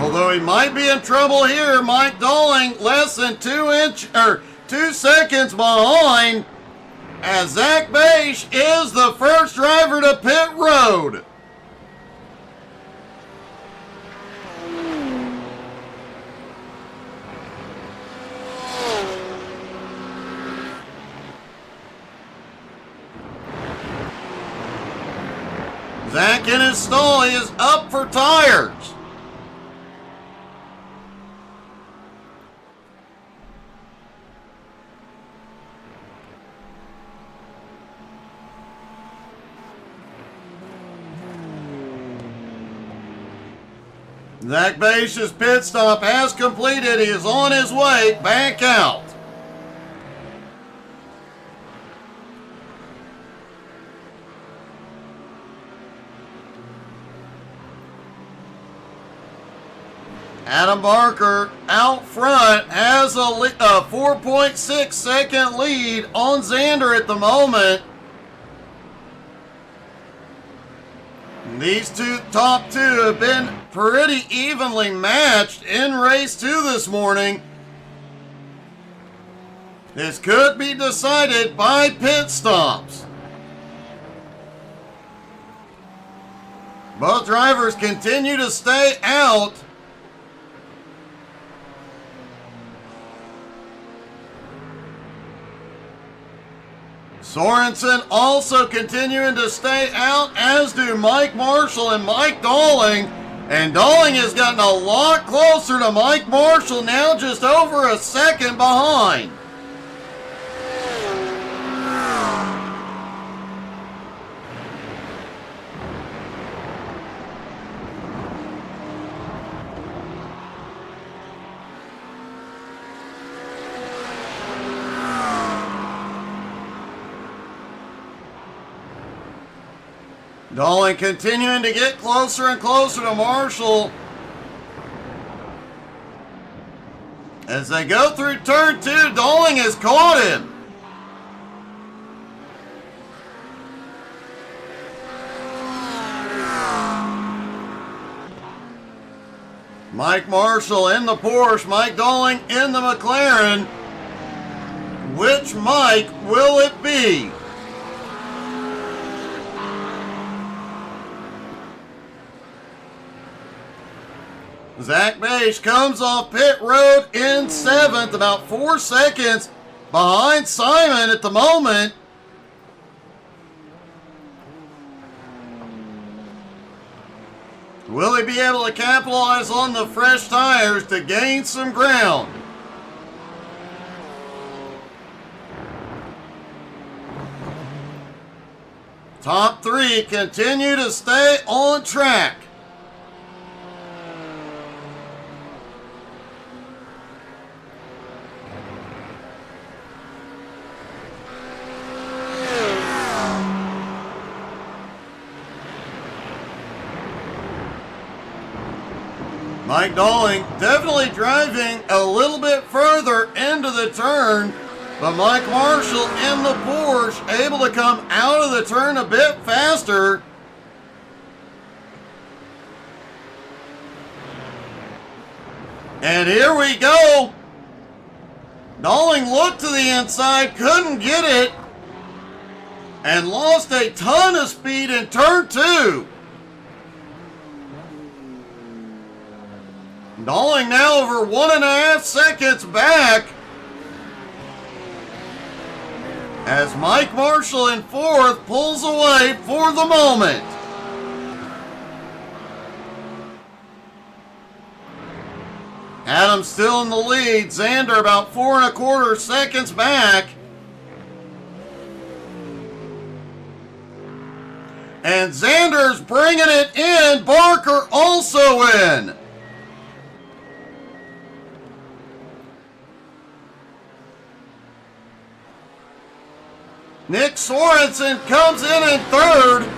A: Although he might be in trouble here, Mike Dowling less than 2 seconds behind, as Zach Beisch is the first driver to pit road. Zach in his stall, he is up for tires. Zach Baish's pit stop has completed. He is on his way back out. Adam Barker out front has a 4.6 second lead on Xander at the moment. These top two have been pretty evenly matched in race 2 this morning. This could be decided by pit stops. Both drivers continue to stay out. Sorensen also continuing to stay out, as do Mike Marshall and Mike Dalling. And Dalling has gotten a lot closer to Mike Marshall, now just over a second behind. Dalling continuing to get closer and closer to Marshall as they go through turn 2. Dalling has caught him. Mike Marshall in the Porsche, Mike Dalling in the McLaren. Which Mike will it be? Zach Baish comes off pit road in 7th, about 4 seconds behind Simon at the moment. Will he be able to capitalize on the fresh tires to gain some ground? Top 3 continue to stay on track. Mike Dalling definitely driving a little bit further into the turn, but Mike Marshall in the Porsche able to come out of the turn a bit faster. And here we go. Dalling looked to the inside, couldn't get it, and lost a ton of speed in turn 2. Dalling now over 1.5 seconds back as Mike Marshall in 4th pulls away for the moment. Adam still in the lead. Xander about 4.25 seconds back. And Xander's bringing it in. Barker also in. Nick Sorensen comes in 3rd.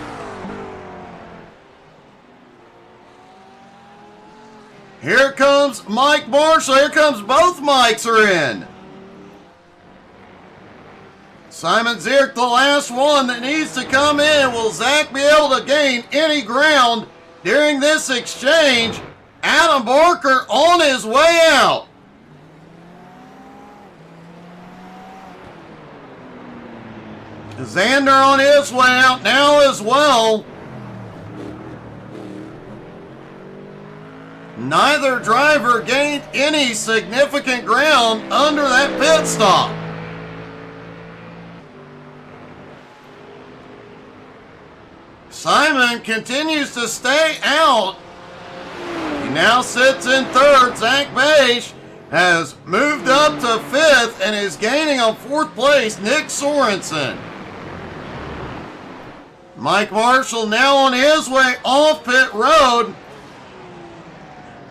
A: Here comes Mike Marshall. Here comes both Mikes are in. Simon Zierk, the last one that needs to come in. Will Zach be able to gain any ground during this exchange? Adam Barker on his way out. Xander on his way out now as well. Neither driver gained any significant ground under that pit stop. Simon continues to stay out. He now sits in 3rd. Zach Baish has moved up to 5th and is gaining on 4th place Nick Sorensen. Mike Marshall now on his way off pit road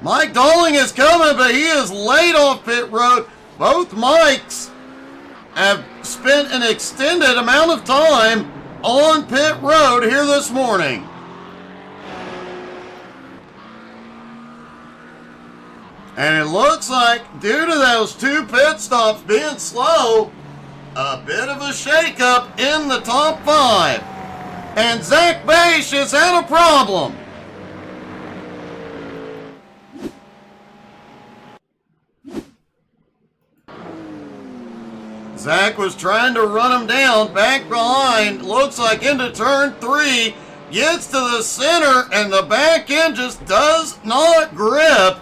A: Mike Dolling is coming, but he is late off pit road. Both Mikes have spent an extended amount of time on pit road here this morning. And it looks like, due to those 2 pit stops being slow, a bit of a shakeup in the top 5. And Zach Bache has had a problem. Zach was trying to run him down, back behind, looks like into turn 3, gets to the center, and the back end just does not grip.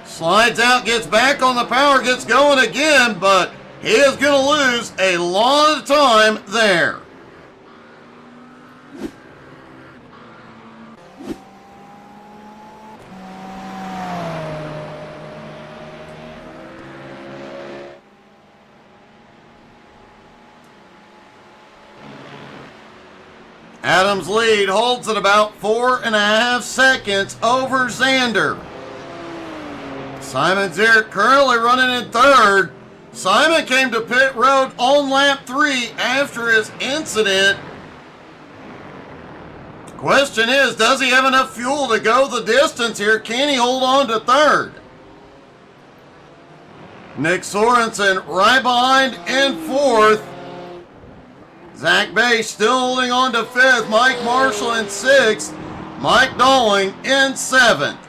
A: Slides out, gets back on the power, gets going again, but he is going to lose a lot of time there. Adams' lead holds at about 4.5 seconds over Xander. Simon Zierk currently running in third. Simon came to pit road on lap 3 after his incident. Question is, does he have enough fuel to go the distance here? Can he hold on to third? Nick Sorensen right behind in fourth. Zach Bache still holding on to fifth. Mike Marshall in sixth. Mike Dolling in seventh.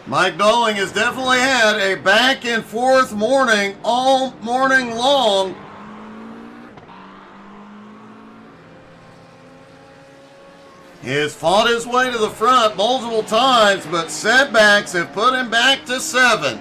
A: Mike Dolling has definitely had a back and forth morning all morning long. He has fought his way to the front multiple times, but setbacks have put him back to 7th.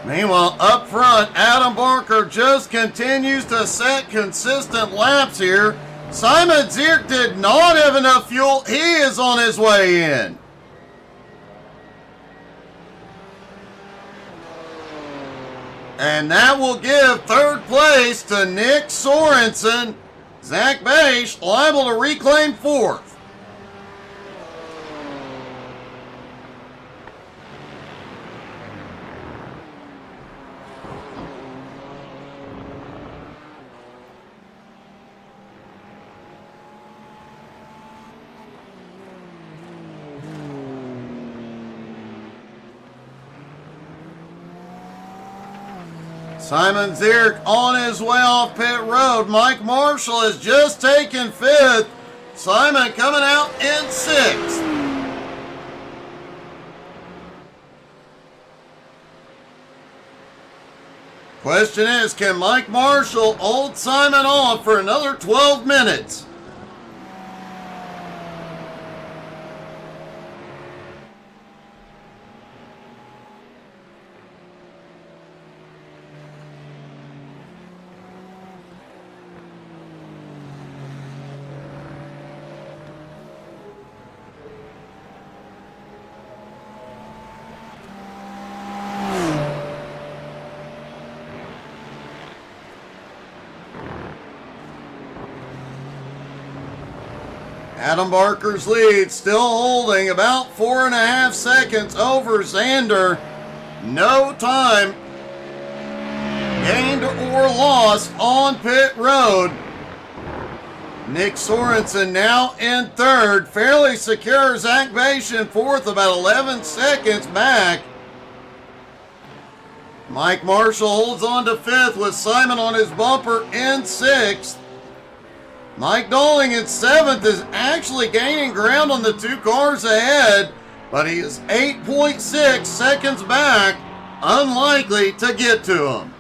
A: Meanwhile, up front, Adam Barker just continues to set consistent laps here. Simon Zierk did not have enough fuel. He is on his way in. And that will give third place to Nick Sorensen. Zach Bache liable to reclaim fourth. Simon Zierk on his way off pit road. Mike Marshall has just taken fifth. Simon coming out in sixth. Question is, can Mike Marshall hold Simon off for another 12 minutes? Adam Barker's lead still holding about 4.5 seconds over Xander. No time gained or lost on pit road. Nick Sorensen now in third. Fairly secure. Zach Bache in fourth, about 11 seconds back. Mike Marshall holds on to fifth with Simon on his bumper in sixth. Mike Dolling in seventh is actually gaining ground on the two cars ahead, but he is 8.6 seconds back, unlikely to get to him.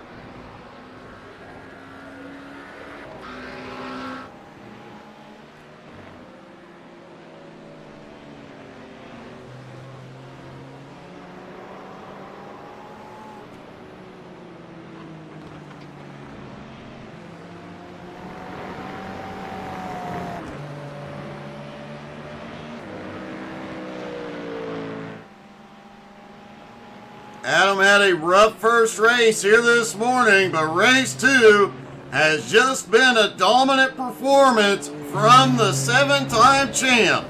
A: Adam had a rough first race here this morning, but race 2 has just been a dominant performance from the 7-time champ.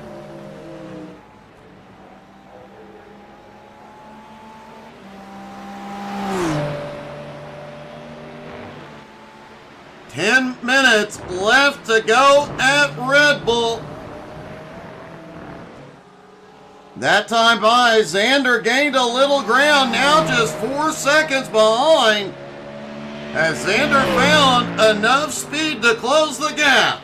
A: Ten minutes left to go at Red Bull. That time by, Xander gained a little ground, now just 4 seconds behind, as Xander found enough speed to close the gap.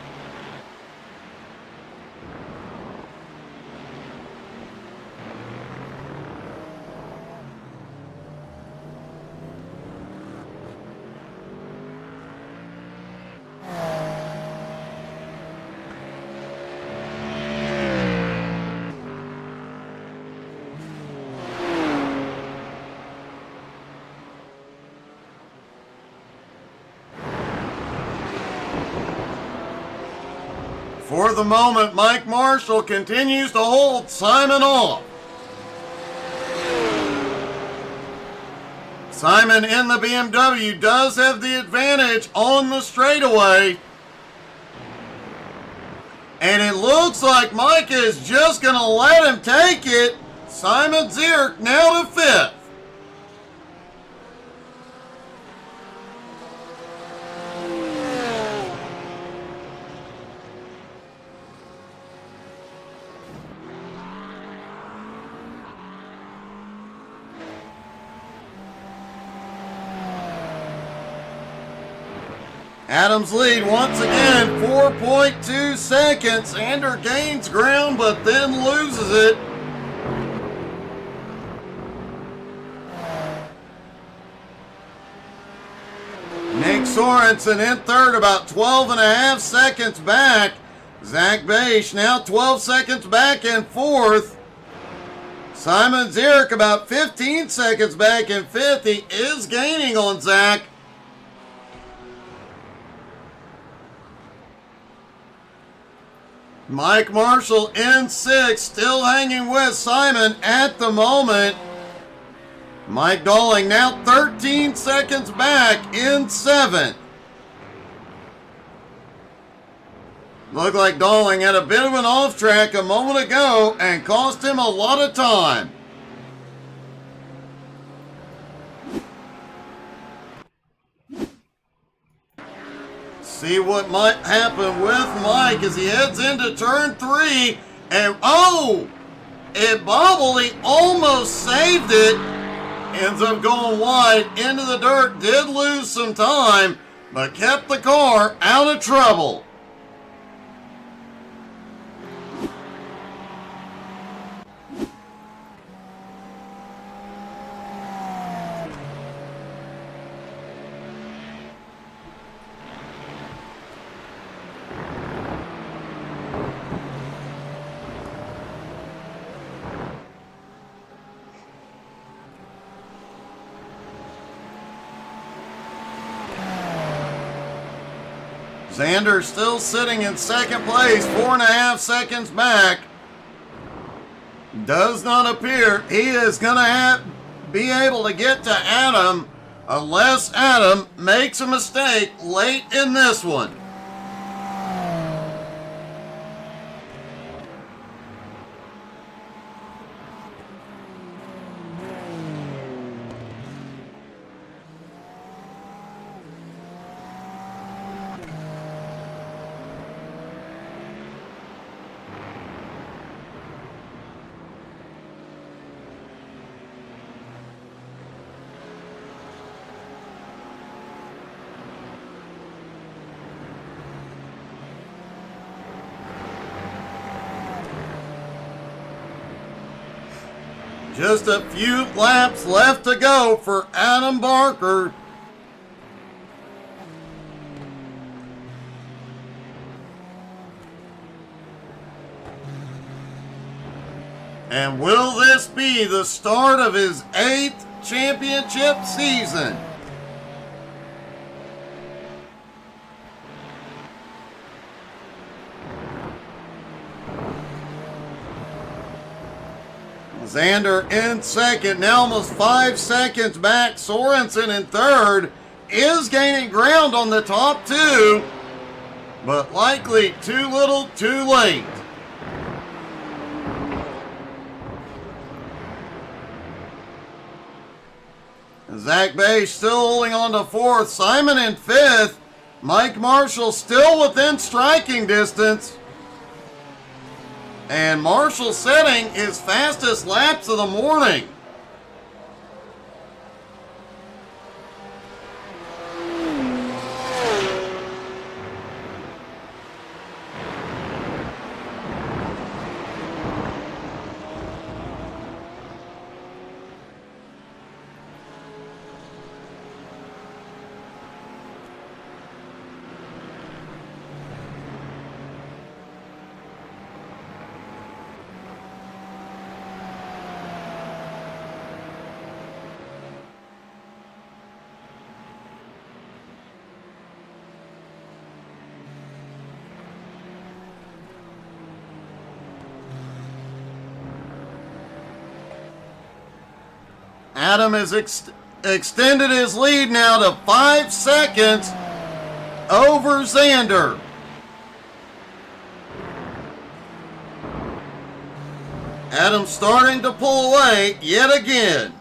A: For the moment, Mike Marshall continues to hold Simon off. Simon in the BMW does have the advantage on the straightaway. And it looks like Mike is just going to let him take it. Simon Zierk now to 5th. Adams lead once again, 4.2 seconds. Xander gains ground but then loses it. Nick Sorensen in 3rd, about 12.5 seconds back. Zach Beisch now 12 seconds back in 4th. Simon Zierk about 15 seconds back in 5th. He is gaining on Zach. Mike Marshall in 6th, still hanging with Simon at the moment. Mike Dolling now 13 seconds back in 7th. Looked like Dolling had a bit of an off track a moment ago and cost him a lot of time. See what might happen with Mike as he heads into turn 3. And it bobbled. He almost saved it. Ends up going wide into the dirt. Did lose some time, but kept the car out of trouble. Xander still sitting in 2nd place, 4.5 seconds back. Does not appear he is going to be able to get to Adam unless Adam makes a mistake late in this one. Just a few laps left to go for Adam Barker. And will this be the start of his 8th championship season? Xander in second, now almost 5 seconds back. Sorensen in third, is gaining ground on the top two, but likely too little too late. Zach Bay still holding on to fourth. Simon in fifth. Mike Marshall still within striking distance. And Marshall setting his fastest laps of the morning. Adam has extended his lead now to 5 seconds over Xander. Adam starting to pull away yet again.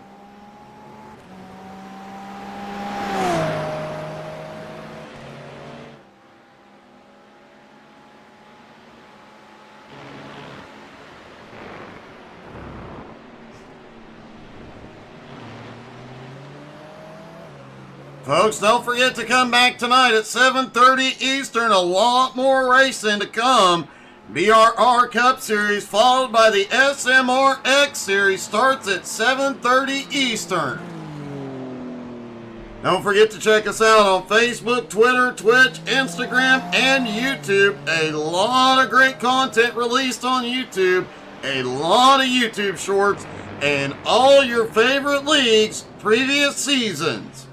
A: Folks, don't forget to come back tonight at 7:30 Eastern. A lot more racing to come. BRR Cup Series followed by the SMRX Series starts at 7:30 Eastern. Don't forget to check us out on Facebook, Twitter, Twitch, Instagram, and YouTube. A lot of great content released on YouTube. A lot of YouTube shorts and all your favorite leagues' previous seasons.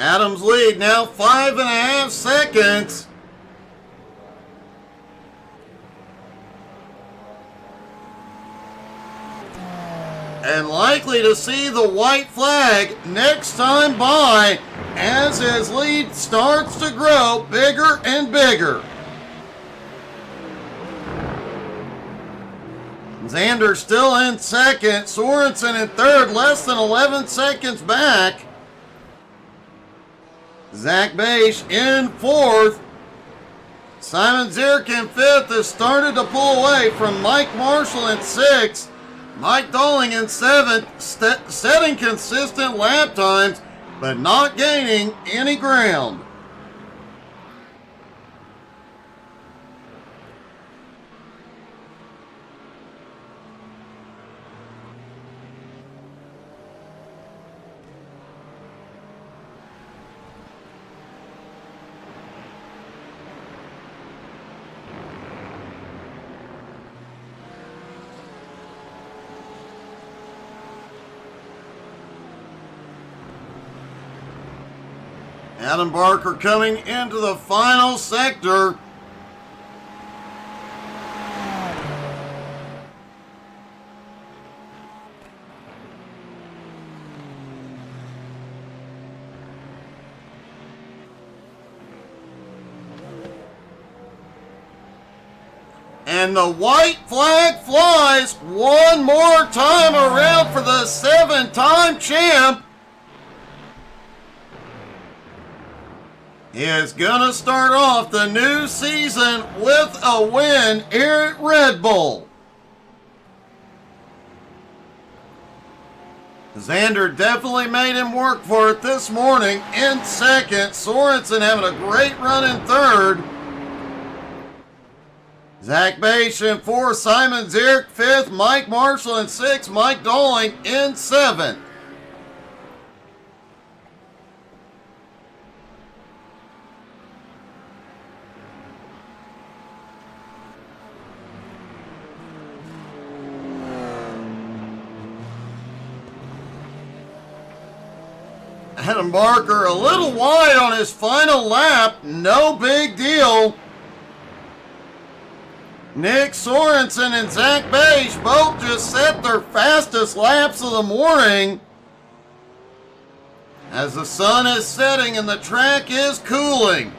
A: Adams lead now 5.5 seconds. And likely to see the white flag next time by as his lead starts to grow bigger and bigger. Xander still in second. Sorensen in third, less than 11 seconds back. Zach Bache in fourth. Simon Zierk in fifth has started to pull away from Mike Marshall in sixth. Mike Dolling in seventh, setting consistent lap times, but not gaining any ground. Adam Barker coming into the final sector. And the white flag flies one more time around for the 7-time champ. He is going to start off the new season with a win here at Red Bull. Xander definitely made him work for it this morning in second. Sorensen having a great run in third. Zach Bache in fourth. Simon Zierk fifth. Mike Marshall in sixth. Mike Dolling in seventh. Adam Barker a little wide on his final lap. No big deal. Nick Sorensen and Zach Beige both just set their fastest laps of the morning. As the sun is setting and the track is cooling.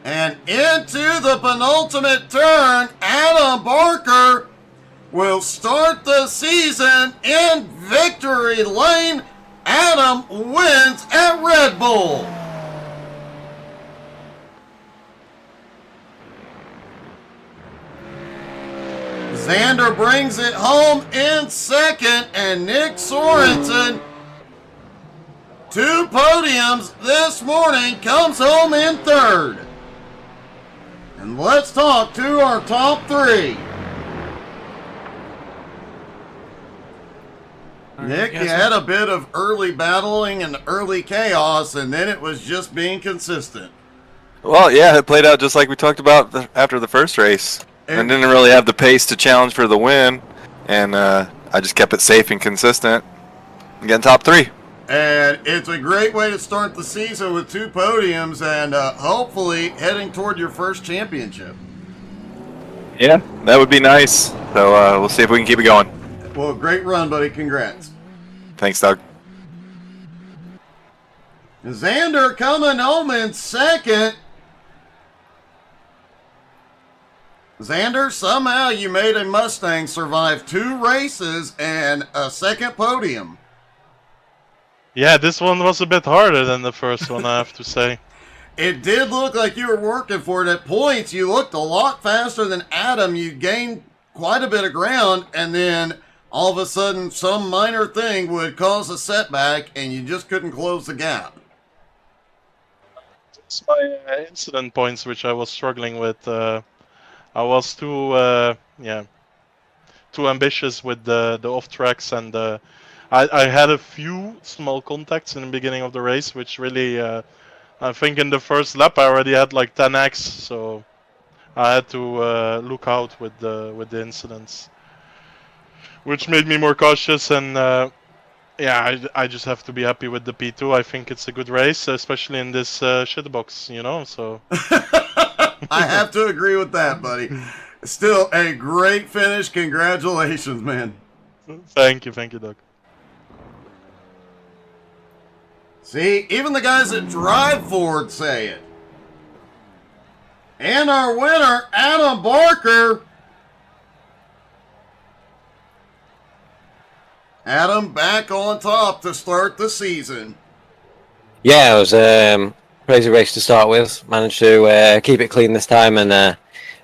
A: And into the penultimate turn, Adam Barker will start the season in victory lane. Adam wins at Red Bull. Xander brings it home in second, and Nick Sorensen, 2 podiums this morning, comes home in third. And let's talk to our top 3. Nick, you had a bit of early battling and early chaos, and then it was just being consistent.
B: Well, yeah, it played out just like we talked about after the first race. And didn't really have the pace to challenge for the win, and I just kept it safe and consistent, and getting top 3.
A: And it's a great way to start the season with 2 podiums and hopefully heading toward your first championship.
B: Yeah, that would be nice. So we'll see if we can keep it going.
A: Well, great run, buddy. Congrats.
B: Thanks, Doug.
A: Xander coming home in second. Xander, somehow you made a Mustang survive 2 races and a second podium.
D: Yeah, this one was a bit harder than the first one, I have to say.
A: It did look like you were working for it. At points, you looked a lot faster than Adam. You gained quite a bit of ground, and then all of a sudden some minor thing would cause a setback, and you just couldn't close the gap.
D: It's my incident points which I was struggling with. I was too ambitious with the off tracks, and I had a few small contacts in the beginning of the race, which really I think in the first lap I already had like 10x, so I had to look out with the incidents, which made me more cautious. And I just have to be happy with the P2. I think it's a good race, especially in this shitbox, you know. So
A: I have to agree with that, buddy. Still a great finish. Congratulations, man.
D: Thank you, Doug.
A: See, even the guys that drive Ford say it. And our winner, Adam Barker. Adam back on top to start the season.
F: Yeah, it was a crazy race to start with. Managed to keep it clean this time, and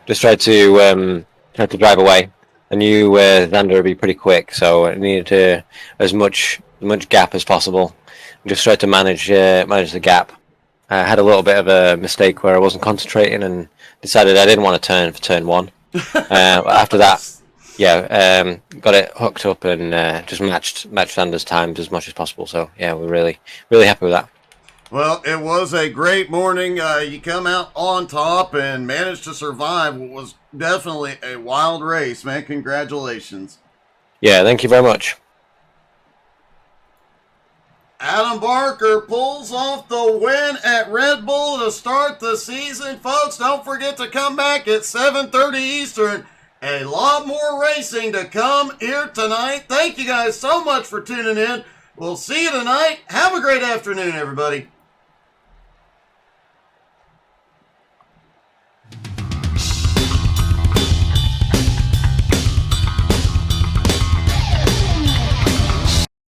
F: just tried to drive away. I knew Xander would be pretty quick, so I needed to as much gap as possible. Just tried to manage the gap. I had a little bit of a mistake where I wasn't concentrating and decided I didn't want to turn for turn 1. After that, got it hooked up and just matched Xander's times as much as possible. So yeah, we're really happy with that.
A: Well, it was a great morning. You come out on top and managed to survive what was definitely a wild race, man. Congratulations.
F: Yeah, thank you very much.
A: Adam Barker pulls off the win at Red Bull to start the season. Folks, don't forget to come back at 7:30 Eastern. A lot more racing to come here tonight. Thank you guys so much for tuning in. We'll see you tonight. Have a great afternoon, everybody.